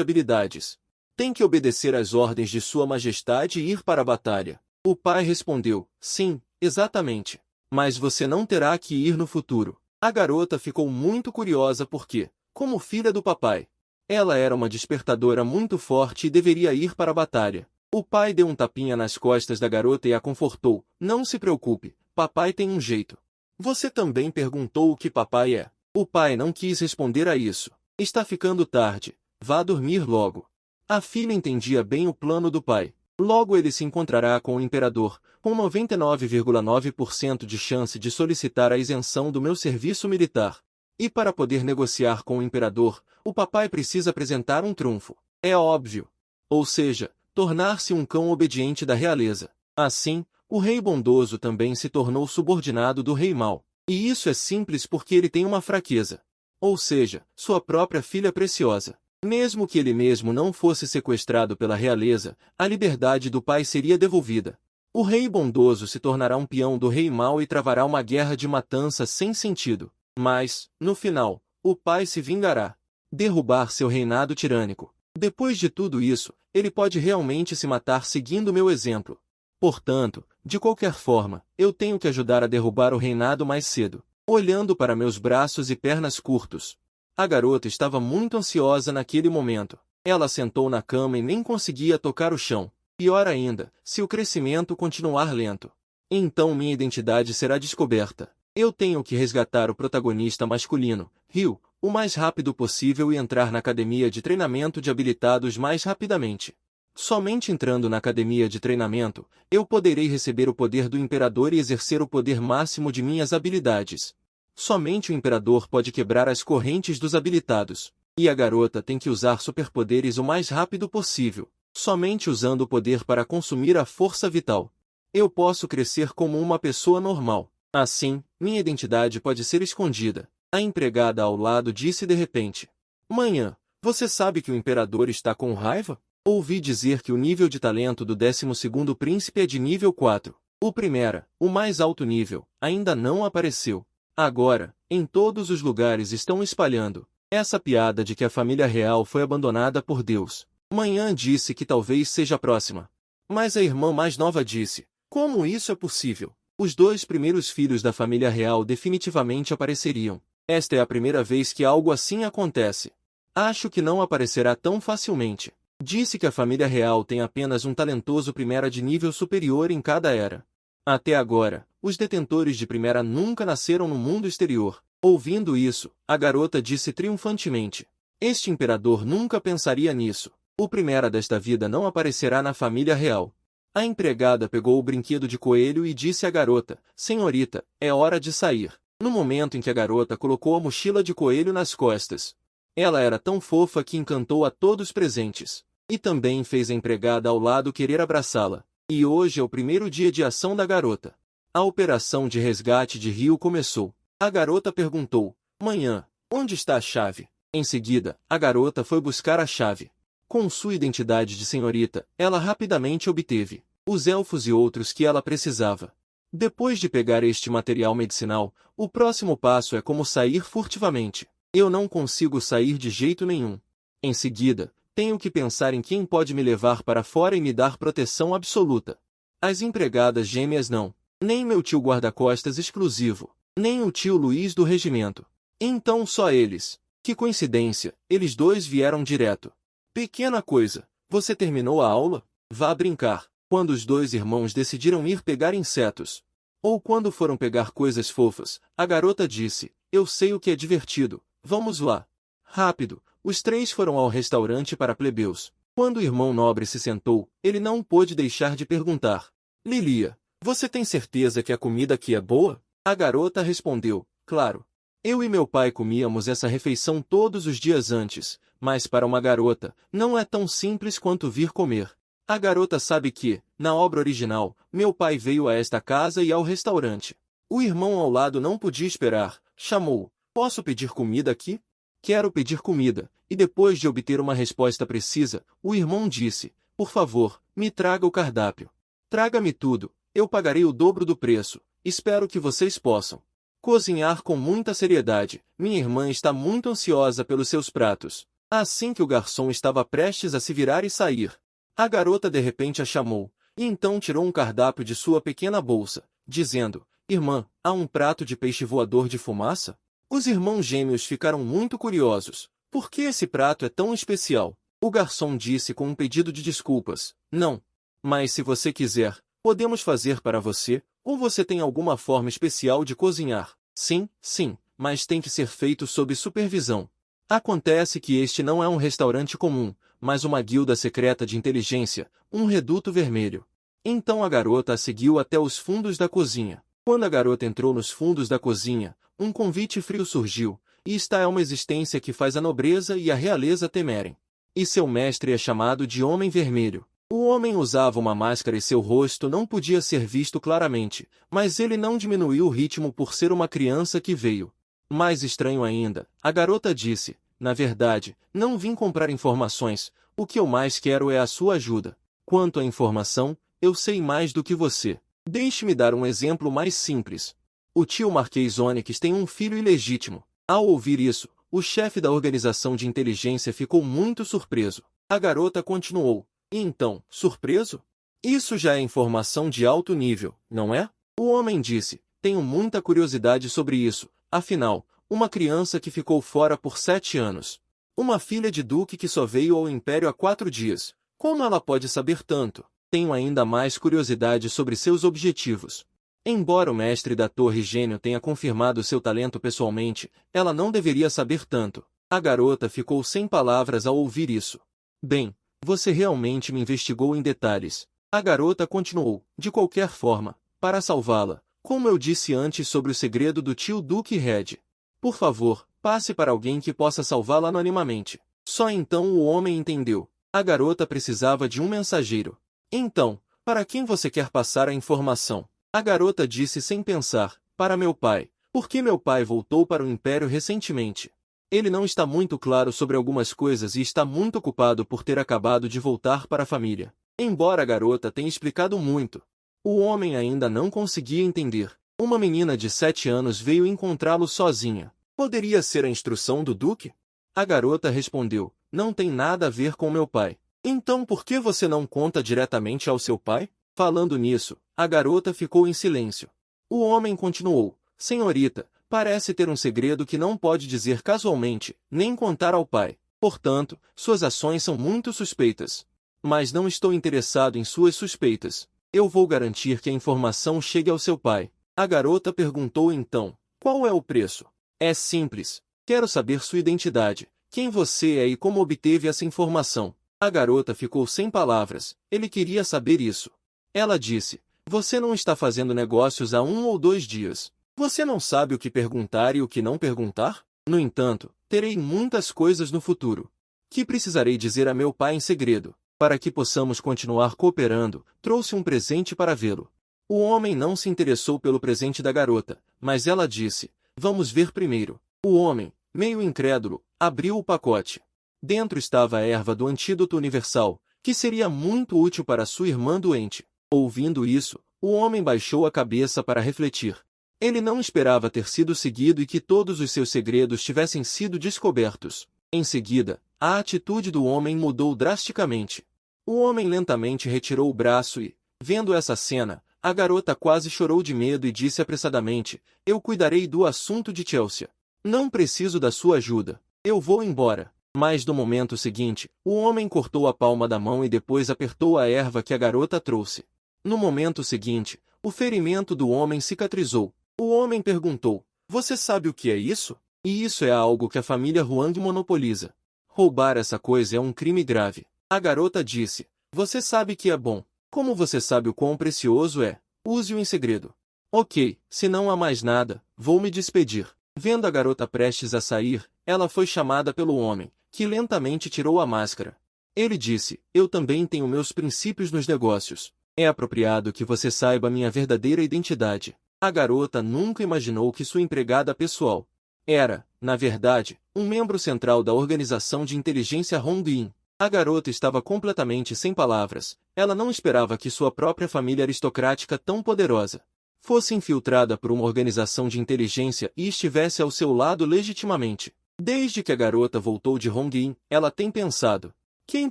habilidades tem que obedecer às ordens de Sua Majestade e ir para a batalha? O pai respondeu: sim, exatamente. Mas você não terá que ir no futuro. A garota ficou muito curiosa porque, como filha do papai, ela era uma despertadora muito forte e deveria ir para a batalha. O pai deu um tapinha nas costas da garota e a confortou: não se preocupe, papai tem um jeito. Você também perguntou o que papai é. O pai não quis responder a isso. Está ficando tarde, vá dormir logo. A filha entendia bem o plano do pai. Logo ele se encontrará com o imperador, com 99,9% de chance de solicitar a isenção do meu serviço militar. E para poder negociar com o imperador, o papai precisa apresentar um trunfo. É óbvio. Ou seja, tornar-se um cão obediente da realeza. Assim, o rei bondoso também se tornou subordinado do rei mau. E isso é simples porque ele tem uma fraqueza. Ou seja, sua própria filha preciosa. Mesmo que ele mesmo não fosse sequestrado pela realeza, a liberdade do pai seria devolvida. O rei bondoso se tornará um peão do rei mau e travará uma guerra de matança sem sentido. Mas, no final, o pai se vingará. Derrubar seu reinado tirânico. Depois de tudo isso, ele pode realmente se matar seguindo meu exemplo. Portanto, de qualquer forma, eu tenho que ajudar a derrubar o reinado mais cedo. Olhando para meus braços e pernas curtos. A garota estava muito ansiosa naquele momento. Ela sentou na cama e nem conseguia tocar o chão. Pior ainda, se o crescimento continuar lento. Então minha identidade será descoberta. Eu tenho que resgatar o protagonista masculino, Ryu, o mais rápido possível e entrar na academia de treinamento de habilitados mais rapidamente. Somente entrando na academia de treinamento, eu poderei receber o poder do imperador e exercer o poder máximo de minhas habilidades. Somente o imperador pode quebrar as correntes dos habilitados. E a garota tem que usar superpoderes o mais rápido possível, somente usando o poder para consumir a força vital. Eu posso crescer como uma pessoa normal. Assim, minha identidade pode ser escondida. A empregada ao lado disse de repente: Manhã, você sabe que o imperador está com raiva? Ouvi dizer que o nível de talento do 12º príncipe é de nível 4. O primeiro, o mais alto nível, ainda não apareceu. Agora, em todos os lugares estão espalhando essa piada de que a família real foi abandonada por Deus. Manhã disse que talvez seja a próxima. Mas a irmã mais nova disse: como isso é possível? Os 2 primeiros filhos da família real definitivamente apareceriam. Esta é a primeira vez que algo assim acontece. Acho que não aparecerá tão facilmente. Disse que a família real tem apenas um talentoso primeira de nível superior em cada era. Até agora, os detentores de primeira nunca nasceram no mundo exterior. Ouvindo isso, a garota disse triunfantemente: este imperador nunca pensaria nisso. O primeira desta vida não aparecerá na família real. A empregada pegou o brinquedo de coelho e disse à garota: senhorita, é hora de sair. No momento em que a garota colocou a mochila de coelho nas costas, ela era tão fofa que encantou a todos presentes. E também fez a empregada ao lado querer abraçá-la. E hoje é o primeiro dia de ação da garota. A operação de resgate de Ryu começou. A garota perguntou: Manhã, onde está a chave? Em seguida, a garota foi buscar a chave. Com sua identidade de senhorita, ela rapidamente obteve os elfos e outros que ela precisava. Depois de pegar este material medicinal, o próximo passo é como sair furtivamente. Eu não consigo sair de jeito nenhum. Em seguida, tenho que pensar em quem pode me levar para fora e me dar proteção absoluta. As empregadas gêmeas não. Nem meu tio guarda-costas exclusivo. Nem o tio Luiz do regimento. Então só eles. Que coincidência, eles 2 vieram direto. Pequena coisa, você terminou a aula? Vá brincar. Quando os 2 irmãos decidiram ir pegar insetos, ou quando foram pegar coisas fofas, a garota disse: eu sei o que é divertido, vamos lá. Rápido, os 3 foram ao restaurante para plebeus. Quando o irmão nobre se sentou, ele não pôde deixar de perguntar: Lilia, você tem certeza que a comida aqui é boa? A garota respondeu: claro. Eu e meu pai comíamos essa refeição todos os dias antes, mas para uma garota, não é tão simples quanto vir comer. A garota sabe que, na obra original, meu pai veio a esta casa e ao restaurante. O irmão ao lado não podia esperar, chamou: Posso pedir comida aqui? Quero pedir comida, e depois de obter uma resposta precisa, o irmão disse: Por favor, me traga o cardápio. Traga-me tudo, eu pagarei o dobro do preço, espero que vocês possam cozinhar com muita seriedade, minha irmã está muito ansiosa pelos seus pratos. Assim que o garçom estava prestes a se virar e sair, a garota de repente a chamou, e então tirou um cardápio de sua pequena bolsa, dizendo: Irmã, há um prato de peixe voador de fumaça? Os irmãos gêmeos ficaram muito curiosos. Por que esse prato é tão especial? O garçom disse com um pedido de desculpas: Não. Mas se você quiser, podemos fazer para você, ou você tem alguma forma especial de cozinhar? Sim, sim, mas tem que ser feito sob supervisão. Acontece que este não é um restaurante comum, mas uma guilda secreta de inteligência, um reduto vermelho. Então a garota a seguiu até os fundos da cozinha. Quando a garota entrou nos fundos da cozinha, um convite frio surgiu, e esta é uma existência que faz a nobreza e a realeza temerem. E seu mestre é chamado de Homem Vermelho. O homem usava uma máscara e seu rosto não podia ser visto claramente, mas ele não diminuiu o ritmo por ser uma criança que veio. Mais estranho ainda, a garota disse: Na verdade, não vim comprar informações, o que eu mais quero é a sua ajuda. Quanto à informação, eu sei mais do que você. Deixe-me dar um exemplo mais simples. O tio Marquês Onyx tem um filho ilegítimo. Ao ouvir isso, o chefe da organização de inteligência ficou muito surpreso. A garota continuou: E então, surpreso? Isso já é informação de alto nível, não é? O homem disse: Tenho muita curiosidade sobre isso, afinal, uma criança que ficou fora por 7 anos. Uma filha de duque que só veio ao Império há 4 dias. Como ela pode saber tanto? Tenho ainda mais curiosidade sobre seus objetivos. Embora o mestre da Torre Gênio tenha confirmado seu talento pessoalmente, ela não deveria saber tanto. A garota ficou sem palavras ao ouvir isso. Bem, você realmente me investigou em detalhes. A garota continuou: De qualquer forma, para salvá-la, como eu disse antes sobre o segredo do tio Duque Red. Por favor, passe para alguém que possa salvá-la anonimamente. Só então o homem entendeu. A garota precisava de um mensageiro. Então, para quem você quer passar a informação? A garota disse sem pensar: Para meu pai, porque meu pai voltou para o Império recentemente. Ele não está muito claro sobre algumas coisas e está muito ocupado por ter acabado de voltar para a família. Embora a garota tenha explicado muito, o homem ainda não conseguia entender. Uma menina de 7 anos veio encontrá-lo sozinha. Poderia ser a instrução do Duque? A garota respondeu: Não tem nada a ver com meu pai. Então por que você não conta diretamente ao seu pai? Falando nisso, a garota ficou em silêncio. O homem continuou: Senhorita, parece ter um segredo que não pode dizer casualmente, nem contar ao pai. Portanto, suas ações são muito suspeitas. Mas não estou interessado em suas suspeitas. Eu vou garantir que a informação chegue ao seu pai. A garota perguntou então: Qual é o preço? É simples. Quero saber sua identidade, quem você é e como obteve essa informação. A garota ficou sem palavras. Ele queria saber isso. Ela disse: Você não está fazendo negócios há 1 ou 2 dias. Você não sabe o que perguntar e o que não perguntar? No entanto, terei muitas coisas no futuro que precisarei dizer a meu pai em segredo. Para que possamos continuar cooperando, trouxe um presente para vê-lo. O homem não se interessou pelo presente da garota, mas ela disse: Vamos ver primeiro. O homem, meio incrédulo, abriu o pacote. Dentro estava a erva do antídoto universal, que seria muito útil para sua irmã doente. Ouvindo isso, o homem baixou a cabeça para refletir. Ele não esperava ter sido seguido e que todos os seus segredos tivessem sido descobertos. Em seguida, a atitude do homem mudou drasticamente. O homem lentamente retirou o braço e, vendo essa cena, a garota quase chorou de medo e disse apressadamente: Eu cuidarei do assunto de Chelsea. Não preciso da sua ajuda. Eu vou embora. Mas no momento seguinte, o homem cortou a palma da mão e depois apertou a erva que a garota trouxe. No momento seguinte, o ferimento do homem cicatrizou. O homem perguntou: Você sabe o que é isso? E isso é algo que a família Huang monopoliza. Roubar essa coisa é um crime grave. A garota disse: Você sabe que é bom. Como você sabe o quão precioso é? Use-o em segredo. Ok, se não há mais nada, vou me despedir. Vendo a garota prestes a sair, ela foi chamada pelo homem, que lentamente tirou a máscara. Ele disse, eu também tenho meus princípios nos negócios. É apropriado que você saiba minha verdadeira identidade. A garota nunca imaginou que sua empregada pessoal era, na verdade, um membro central da organização de inteligência Hongyin. A garota estava completamente sem palavras. Ela não esperava que sua própria família aristocrática tão poderosa fosse infiltrada por uma organização de inteligência e estivesse ao seu lado legitimamente. Desde que a garota voltou de Hongyin, ela tem pensado: quem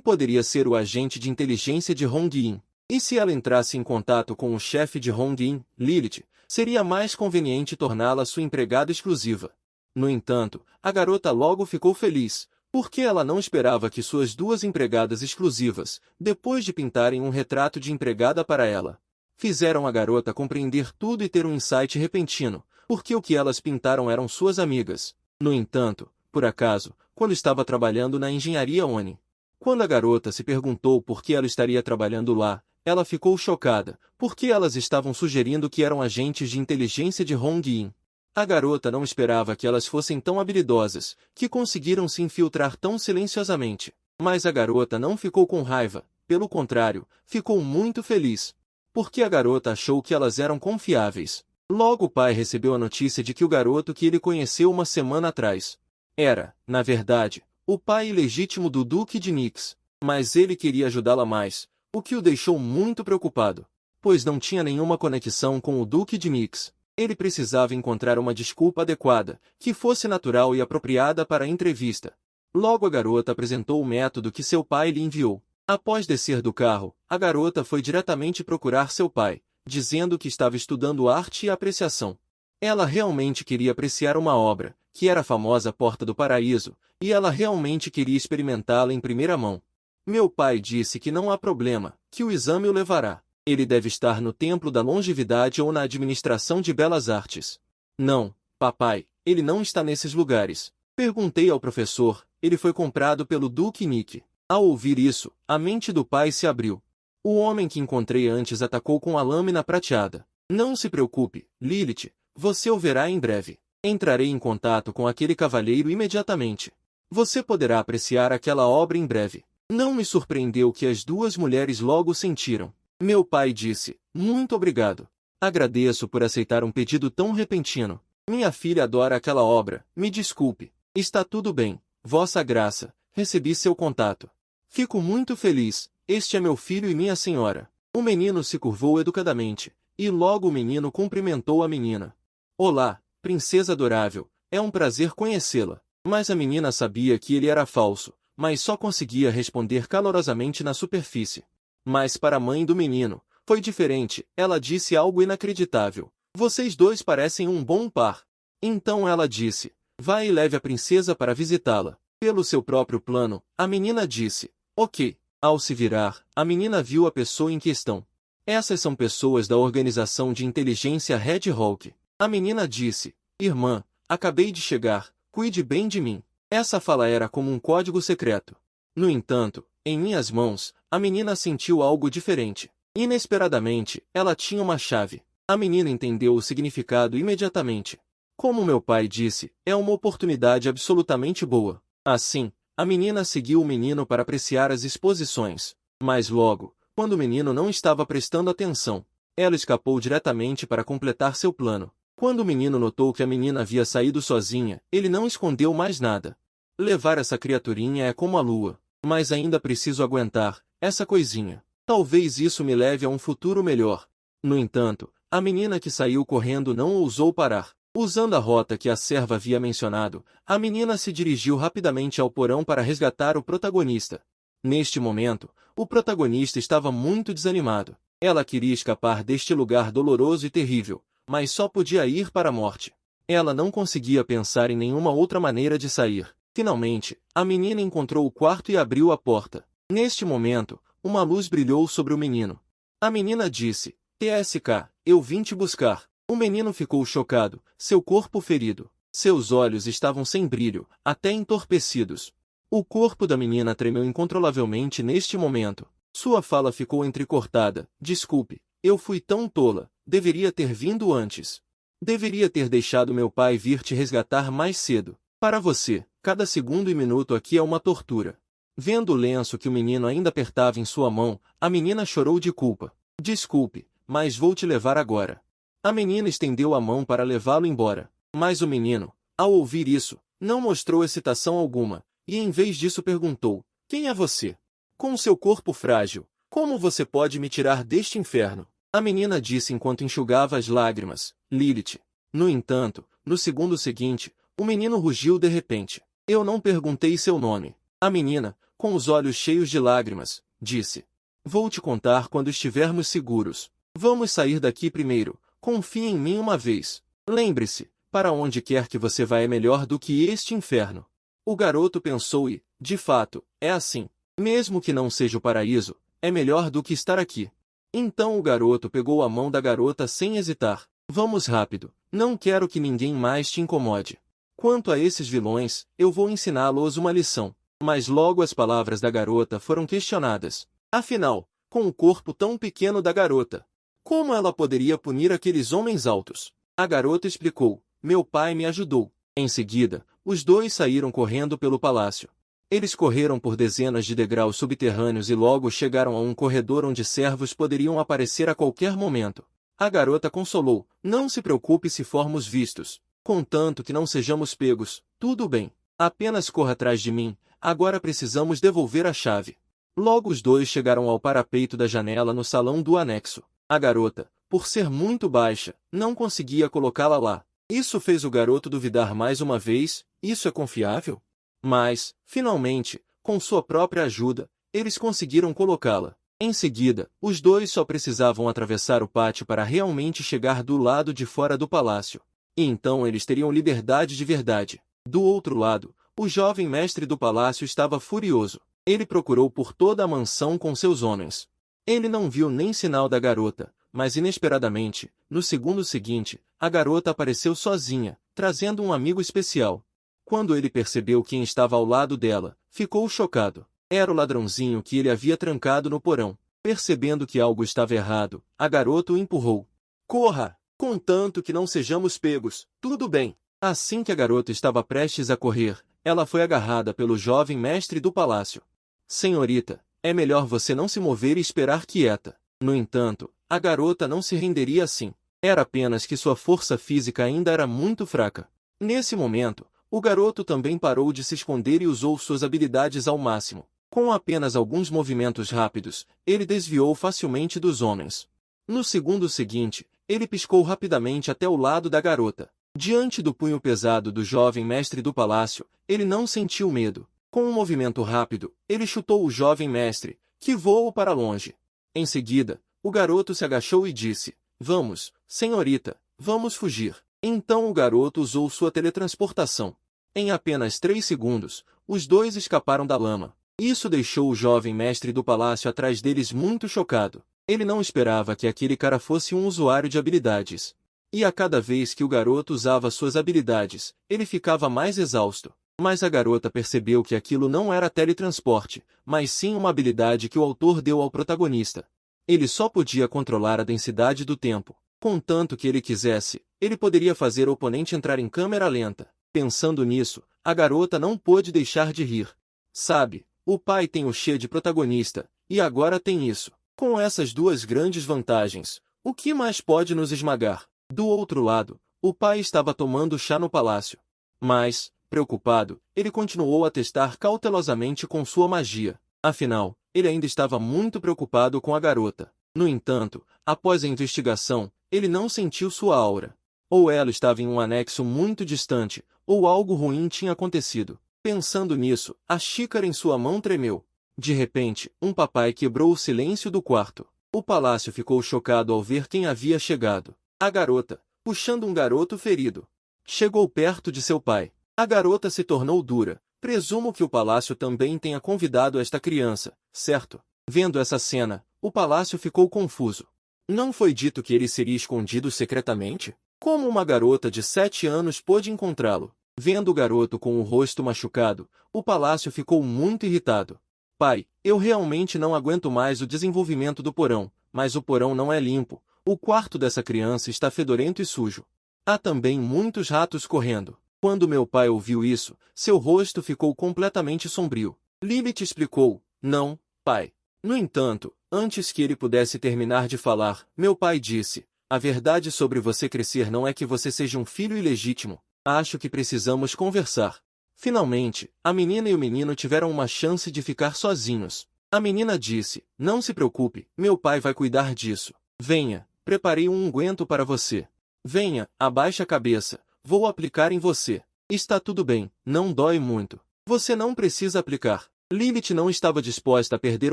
poderia ser o agente de inteligência de Hongyin? E se ela entrasse em contato com o chefe de Hongyin, Lilith, seria mais conveniente torná-la sua empregada exclusiva. No entanto, a garota logo ficou feliz, porque ela não esperava que suas duas empregadas exclusivas, depois de pintarem um retrato de empregada para ela, fizeram a garota compreender tudo e ter um insight repentino, porque o que elas pintaram eram suas amigas. No entanto, por acaso, quando estava trabalhando na engenharia Oni, quando a garota se perguntou por que ela estaria trabalhando lá, ela ficou chocada, porque elas estavam sugerindo que eram agentes de inteligência de Hongyin. A garota não esperava que elas fossem tão habilidosas, que conseguiram se infiltrar tão silenciosamente. Mas a garota não ficou com raiva, pelo contrário, ficou muito feliz, porque a garota achou que elas eram confiáveis. Logo o pai recebeu a notícia de que o garoto que ele conheceu uma semana atrás era, na verdade, o pai ilegítimo do Duque de Nix, mas ele queria ajudá-la mais, o que o deixou muito preocupado, pois não tinha nenhuma conexão com o Duque de Nix. Ele precisava encontrar uma desculpa adequada, que fosse natural e apropriada para a entrevista. Logo a garota apresentou o método que seu pai lhe enviou. Após descer do carro, a garota foi diretamente procurar seu pai, dizendo que estava estudando arte e apreciação. Ela realmente queria apreciar uma obra, que era a famosa Porta do Paraíso, e ela realmente queria experimentá-la em primeira mão. Meu pai disse que não há problema, que o exame o levará. Ele deve estar no Templo da Longevidade ou na Administração de Belas Artes. Não, papai, ele não está nesses lugares. Perguntei ao professor, ele foi comprado pelo Duque Nick. Ao ouvir isso, a mente do pai se abriu. O homem que encontrei antes atacou com a lâmina prateada. Não se preocupe, Lilith, você o verá em breve. Entrarei em contato com aquele cavalheiro imediatamente. Você poderá apreciar aquela obra em breve. Não me surpreendeu que as duas mulheres logo sentiram. Meu pai disse, muito obrigado. Agradeço por aceitar um pedido tão repentino. Minha filha adora aquela obra, me desculpe. Está tudo bem, Vossa Graça, recebi seu contato. Fico muito feliz, este é meu filho e minha senhora. O menino se curvou educadamente, e logo o menino cumprimentou a menina. Olá, princesa adorável, é um prazer conhecê-la. Mas a menina sabia que ele era falso, mas só conseguia responder calorosamente na superfície. Mas para a mãe do menino, foi diferente, ela disse algo inacreditável. Vocês dois parecem um bom par. Então ela disse, vá e leve a princesa para visitá-la. Pelo seu próprio plano, a menina disse, ok. Ao se virar, a menina viu a pessoa em questão. Essas são pessoas da organização de inteligência Red Hawk. A menina disse, irmã, acabei de chegar, cuide bem de mim. Essa fala era como um código secreto. No entanto, em minhas mãos, a menina sentiu algo diferente. Inesperadamente, ela tinha uma chave. A menina entendeu o significado imediatamente. Como meu pai disse, é uma oportunidade absolutamente boa. Assim, a menina seguiu o menino para apreciar as exposições. Mas logo, quando o menino não estava prestando atenção, ela escapou diretamente para completar seu plano. Quando o menino notou que a menina havia saído sozinha, ele não escondeu mais nada. Levar essa criaturinha é como a lua. Mas ainda preciso aguentar essa coisinha. Talvez isso me leve a um futuro melhor. No entanto, a menina que saiu correndo não ousou parar. Usando a rota que a serva havia mencionado, a menina se dirigiu rapidamente ao porão para resgatar o protagonista. Neste momento, o protagonista estava muito desanimado. Ela queria escapar deste lugar doloroso e terrível, mas só podia ir para a morte. Ela não conseguia pensar em nenhuma outra maneira de sair. Finalmente, a menina encontrou o quarto e abriu a porta. Neste momento, uma luz brilhou sobre o menino. A menina disse, TSK, eu vim te buscar. O menino ficou chocado, seu corpo ferido. Seus olhos estavam sem brilho, até entorpecidos. O corpo da menina tremeu incontrolavelmente neste momento. Sua fala ficou entrecortada. Desculpe, eu fui tão tola, deveria ter vindo antes. Deveria ter deixado meu pai vir te resgatar mais cedo. Para você, cada segundo e minuto aqui é uma tortura. Vendo o lenço que o menino ainda apertava em sua mão, a menina chorou de culpa. Desculpe, mas vou te levar agora. A menina estendeu a mão para levá-lo embora. Mas o menino, ao ouvir isso, não mostrou excitação alguma, e em vez disso perguntou: quem é você? Com seu corpo frágil, como você pode me tirar deste inferno? A menina disse enquanto enxugava as lágrimas: Lilith. No entanto, no segundo seguinte, o menino rugiu de repente. Eu não perguntei seu nome. A menina, com os olhos cheios de lágrimas, disse: vou te contar quando estivermos seguros. Vamos sair daqui primeiro. Confie em mim uma vez. Lembre-se, para onde quer que você vá é melhor do que este inferno. O garoto pensou e, de fato, é assim. Mesmo que não seja o paraíso, é melhor do que estar aqui. Então o garoto pegou a mão da garota sem hesitar. Vamos rápido, não quero que ninguém mais te incomode. Quanto a esses vilões, eu vou ensiná-los uma lição. Mas logo as palavras da garota foram questionadas. Afinal, com o corpo tão pequeno da garota, como ela poderia punir aqueles homens altos? A garota explicou: meu pai me ajudou. Em seguida, os dois saíram correndo pelo palácio. Eles correram por dezenas de degraus subterrâneos e logo chegaram a um corredor onde servos poderiam aparecer a qualquer momento. A garota consolou: não se preocupe se formos vistos. Contanto que não sejamos pegos, tudo bem. Apenas corra atrás de mim, agora precisamos devolver a chave. Logo os dois chegaram ao parapeito da janela no salão do anexo. A garota, por ser muito baixa, não conseguia colocá-la lá. Isso fez o garoto duvidar mais uma vez: isso é confiável? Mas, finalmente, com sua própria ajuda, eles conseguiram colocá-la. Em seguida, os dois só precisavam atravessar o pátio para realmente chegar do lado de fora do palácio. E então eles teriam liberdade de verdade. Do outro lado, o jovem mestre do palácio estava furioso. Ele procurou por toda a mansão com seus homens. Ele não viu nem sinal da garota, mas inesperadamente, no segundo seguinte, a garota apareceu sozinha, trazendo um amigo especial. Quando ele percebeu quem estava ao lado dela, ficou chocado. Era o ladrãozinho que ele havia trancado no porão. Percebendo que algo estava errado, a garota o empurrou. Corra! Contanto que não sejamos pegos, tudo bem. Assim que a garota estava prestes a correr, ela foi agarrada pelo jovem mestre do palácio. Senhorita, é melhor você não se mover e esperar quieta. No entanto, a garota não se renderia assim. Era apenas que sua força física ainda era muito fraca. Nesse momento, o garoto também parou de se esconder e usou suas habilidades ao máximo. Com apenas alguns movimentos rápidos, ele desviou facilmente dos homens. No segundo seguinte, ele piscou rapidamente até o lado da garota. Diante do punho pesado do jovem mestre do palácio, ele não sentiu medo. Com um movimento rápido, ele chutou o jovem mestre, que voou para longe. Em seguida, o garoto se agachou e disse: vamos, senhorita, vamos fugir. Então o garoto usou sua teletransportação. Em apenas 3 segundos, os dois escaparam da lama. Isso deixou o jovem mestre do palácio atrás deles muito chocado. Ele não esperava que aquele cara fosse um usuário de habilidades. E a cada vez que o garoto usava suas habilidades, ele ficava mais exausto. Mas a garota percebeu que aquilo não era teletransporte, mas sim uma habilidade que o autor deu ao protagonista. Ele só podia controlar a densidade do tempo. Contanto que ele quisesse, ele poderia fazer o oponente entrar em câmera lenta. Pensando nisso, a garota não pôde deixar de rir. Sabe, o pai tem o Che de protagonista, e agora tem isso. Com essas duas grandes vantagens, o que mais pode nos esmagar? Do outro lado, o pai estava tomando chá no palácio. Mas, preocupado, ele continuou a testar cautelosamente com sua magia. Afinal, ele ainda estava muito preocupado com a garota. No entanto, após a investigação, ele não sentiu sua aura. Ou ela estava em um anexo muito distante, ou algo ruim tinha acontecido. Pensando nisso, a xícara em sua mão tremeu. De repente, um papai quebrou o silêncio do quarto. O palácio ficou chocado ao ver quem havia chegado. A garota, puxando um garoto ferido. Chegou perto de seu pai. A garota se tornou dura. Presumo que o palácio também tenha convidado esta criança, certo? Vendo essa cena, o palácio ficou confuso. Não foi dito que ele seria escondido secretamente? Como uma garota de 7 anos pôde encontrá-lo? Vendo o garoto com o rosto machucado, o palácio ficou muito irritado. Pai, eu realmente não aguento mais o desenvolvimento do porão, mas o porão não é limpo. O quarto dessa criança está fedorento e sujo. Há também muitos ratos correndo. Quando meu pai ouviu isso, seu rosto ficou completamente sombrio. Lilith explicou, não, pai. No entanto, antes que ele pudesse terminar de falar, meu pai disse, a verdade sobre você crescer não é que você seja um filho ilegítimo. Acho que precisamos conversar. Finalmente, a menina e o menino tiveram uma chance de ficar sozinhos. A menina disse, não se preocupe, meu pai vai cuidar disso. Venha, preparei um unguento para você. Venha, abaixe a cabeça, vou aplicar em você. Está tudo bem, não dói muito. Você não precisa aplicar. Lilith não estava disposta a perder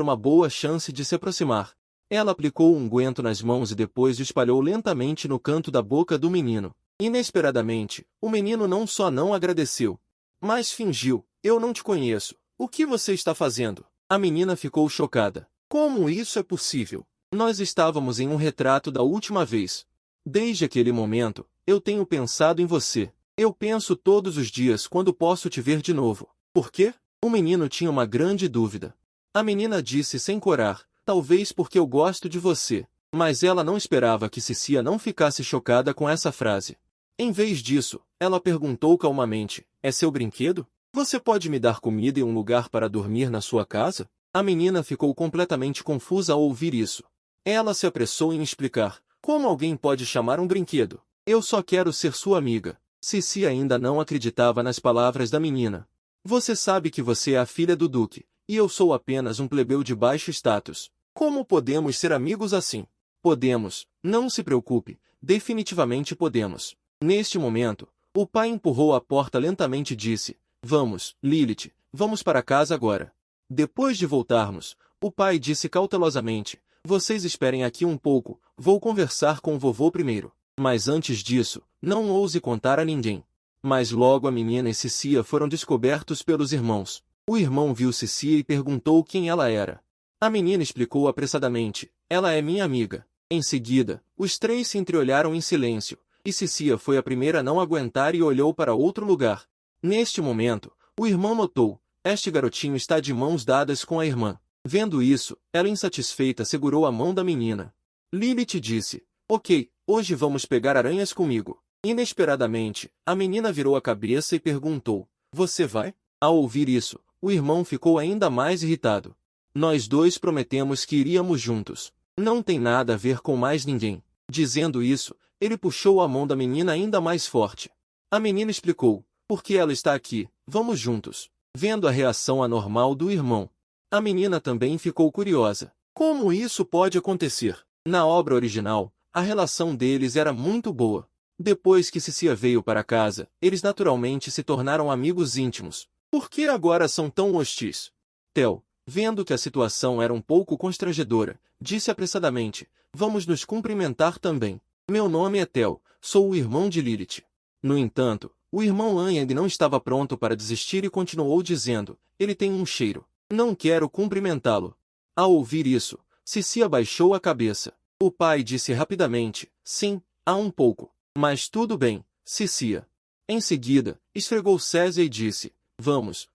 uma boa chance de se aproximar. Ela aplicou o unguento nas mãos e depois o espalhou lentamente no canto da boca do menino. Inesperadamente, o menino não só não agradeceu, mas fingiu, eu não te conheço. O que você está fazendo? A menina ficou chocada. Como isso é possível? Nós estávamos em um retrato da última vez. Desde aquele momento, eu tenho pensado em você. Eu penso todos os dias quando posso te ver de novo. Por quê? O menino tinha uma grande dúvida. A menina disse sem corar, talvez porque eu gosto de você. Mas ela não esperava que Cicia não ficasse chocada com essa frase. Em vez disso, ela perguntou calmamente, é seu brinquedo? Você pode me dar comida e um lugar para dormir na sua casa? A menina ficou completamente confusa ao ouvir isso. Ela se apressou em explicar, como alguém pode chamar um brinquedo? Eu só quero ser sua amiga. Cicia ainda não acreditava nas palavras da menina. Você sabe que você é a filha do Duque, e eu sou apenas um plebeu de baixo status. Como podemos ser amigos assim? Podemos, não se preocupe, definitivamente podemos. Neste momento, o pai empurrou a porta lentamente e disse, vamos, Lilith, vamos para casa agora. Depois de voltarmos, o pai disse cautelosamente, vocês esperem aqui um pouco, vou conversar com o vovô primeiro. Mas antes disso, não ouse contar a ninguém. Mas logo a menina e Cicia foram descobertos pelos irmãos. O irmão viu Cicia e perguntou quem ela era. A menina explicou apressadamente, ela é minha amiga. Em seguida, os três se entreolharam em silêncio, e Cicia foi a primeira a não aguentar e olhou para outro lugar. Neste momento, o irmão notou, este garotinho está de mãos dadas com a irmã. Vendo isso, ela insatisfeita segurou a mão da menina. Lilith disse, ok, hoje vamos pegar aranhas comigo. Inesperadamente, a menina virou a cabeça e perguntou, você vai? Ao ouvir isso, o irmão ficou ainda mais irritado. Nós dois prometemos que iríamos juntos. Não tem nada a ver com mais ninguém. Dizendo isso, ele puxou a mão da menina ainda mais forte. A menina explicou, porque ela está aqui, vamos juntos. Vendo a reação anormal do irmão, a menina também ficou curiosa. Como isso pode acontecer? Na obra original, a relação deles era muito boa. Depois que Cicia veio para casa, eles naturalmente se tornaram amigos íntimos. Por que agora são tão hostis? Theo, vendo que a situação era um pouco constrangedora, disse apressadamente, vamos nos cumprimentar também. Meu nome é Theo, sou o irmão de Lilith. No entanto, o irmão Anyang não estava pronto para desistir e continuou dizendo, ele tem um cheiro. Não quero cumprimentá-lo. Ao ouvir isso, Cicia baixou a cabeça. O pai disse rapidamente, sim, há um pouco. Mas tudo bem, Cicia. Em seguida, esfregou Césia e disse, vamos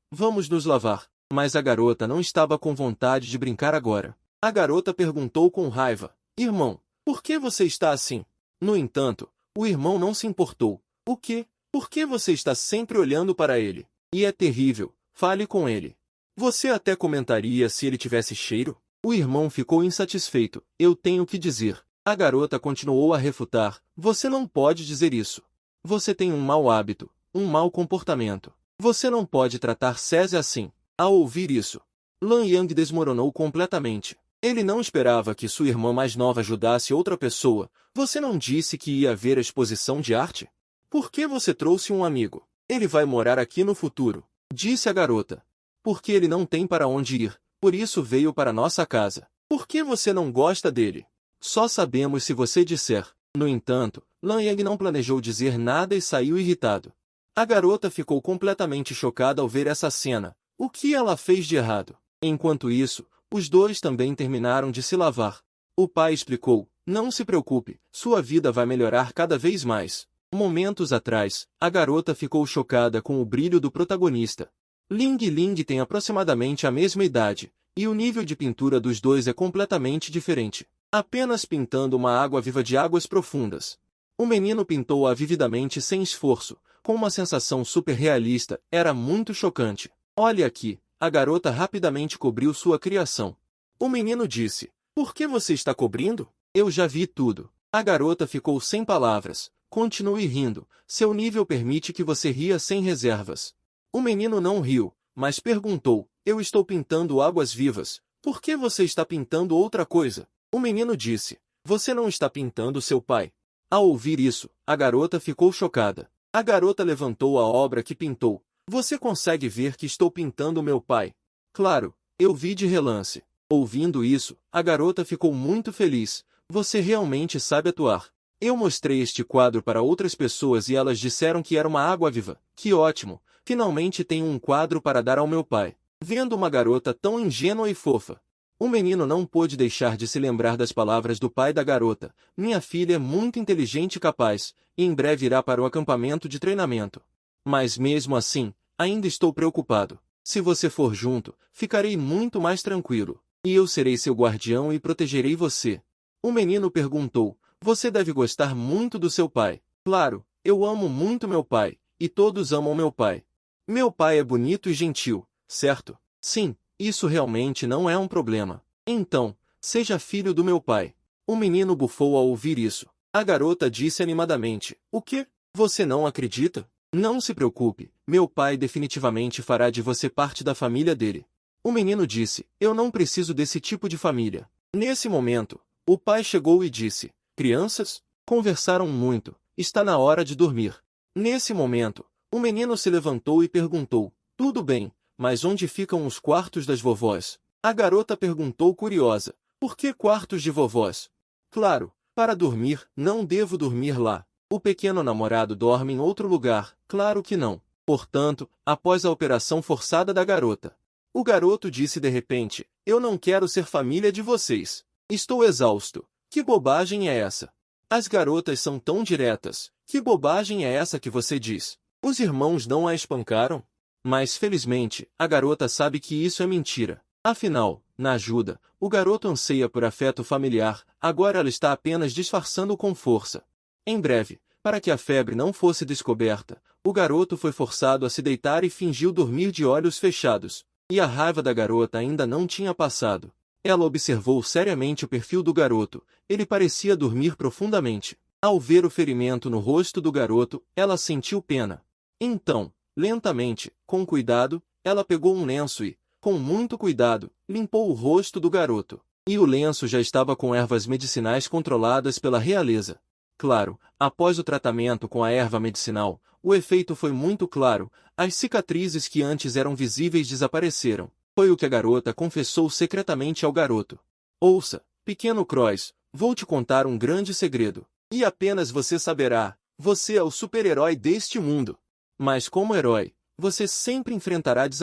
nos lavar. Mas a garota não estava com vontade de brincar agora. A garota perguntou com raiva, irmão, por que você está assim? No entanto, o irmão não se importou. O quê? Por que você está sempre olhando para ele? E é terrível, fale com ele. Você até comentaria se ele tivesse cheiro? O irmão ficou insatisfeito. Eu tenho que dizer. A garota continuou a refutar. Você não pode dizer isso. Você tem um mau hábito, um mau comportamento. Você não pode tratar Césia assim. Ao ouvir isso, Lan Yang desmoronou completamente. Ele não esperava que sua irmã mais nova ajudasse outra pessoa. Você não disse que ia ver a exposição de arte? Por que você trouxe um amigo? Ele vai morar aqui no futuro, disse a garota. Porque ele não tem para onde ir, por isso veio para nossa casa. Por que você não gosta dele? Só sabemos se você disser. No entanto, Lan Yang não planejou dizer nada e saiu irritado. A garota ficou completamente chocada ao ver essa cena. O que ela fez de errado? Enquanto isso, os dois também terminaram de se lavar. O pai explicou, não se preocupe, sua vida vai melhorar cada vez mais. Momentos atrás, a garota ficou chocada com o brilho do protagonista. Ling e Ling têm aproximadamente a mesma idade, e o nível de pintura dos dois é completamente diferente. Apenas pintando uma água viva de águas profundas. O menino pintou-a vividamente sem esforço, com uma sensação super realista, era muito chocante. Olhe aqui, a garota rapidamente cobriu sua criação. O menino disse: "Por que você está cobrindo? Eu já vi tudo." A garota ficou sem palavras. "Continue rindo, seu nível permite que você ria sem reservas." O menino não riu, mas perguntou: "Eu estou pintando águas vivas. Por que você está pintando outra coisa?" O menino disse: "Você não está pintando seu pai." Ao ouvir isso, a garota ficou chocada. A garota levantou a obra que pintou. "Você consegue ver que estou pintando meu pai?" "Claro, eu vi de relance." Ouvindo isso, a garota ficou muito feliz. "Você realmente sabe atuar." Eu mostrei este quadro para outras pessoas e elas disseram que era uma água viva. Que ótimo! Finalmente tenho um quadro para dar ao meu pai. Vendo uma garota tão ingênua e fofa, o menino não pôde deixar de se lembrar das palavras do pai da garota. "Minha filha é muito inteligente e capaz, e em breve irá para o acampamento de treinamento. Mas mesmo assim, ainda estou preocupado. Se você for junto, ficarei muito mais tranquilo. E eu serei seu guardião e protegerei você." O menino perguntou: "Você deve gostar muito do seu pai." "Claro, eu amo muito meu pai, e todos amam meu pai." "Meu pai é bonito e gentil, certo?" "Sim, isso realmente não é um problema." "Então, seja filho do meu pai." O menino bufou ao ouvir isso. A garota disse animadamente: "O quê? Você não acredita? Não se preocupe, meu pai definitivamente fará de você parte da família dele." O menino disse: "Eu não preciso desse tipo de família." Nesse momento, o pai chegou e disse: "Crianças, conversaram muito, está na hora de dormir." Nesse momento, o menino se levantou e perguntou: "Tudo bem, mas onde ficam os quartos das vovós?" A garota perguntou curiosa: "Por que quartos de vovós?" "Claro, para dormir, não devo dormir lá. O pequeno namorado dorme em outro lugar." "Claro que não." Portanto, após a operação forçada da garota, o garoto disse de repente: "Eu não quero ser família de vocês. Estou exausto." "Que bobagem é essa? As garotas são tão diretas." "Que bobagem é essa que você diz? Os irmãos não a espancaram?" Mas felizmente, a garota sabe que isso é mentira. Afinal, na ajuda, o garoto anseia por afeto familiar, agora ela está apenas disfarçando com força. Em breve, para que a febre não fosse descoberta, o garoto foi forçado a se deitar e fingiu dormir de olhos fechados. E a raiva da garota ainda não tinha passado. Ela observou seriamente o perfil do garoto. Ele parecia dormir profundamente. Ao ver o ferimento no rosto do garoto, ela sentiu pena. Então, lentamente, com cuidado, ela pegou um lenço e, com muito cuidado, limpou o rosto do garoto. E o lenço já estava com ervas medicinais controladas pela realeza. Claro, após o tratamento com a erva medicinal, o efeito foi muito claro. As cicatrizes que antes eram visíveis desapareceram. Foi o que a garota confessou secretamente ao garoto. "Ouça, pequeno Croix, vou te contar um grande segredo. E apenas você saberá. Você é o super-herói deste mundo. Mas como herói, você sempre enfrentará desafios."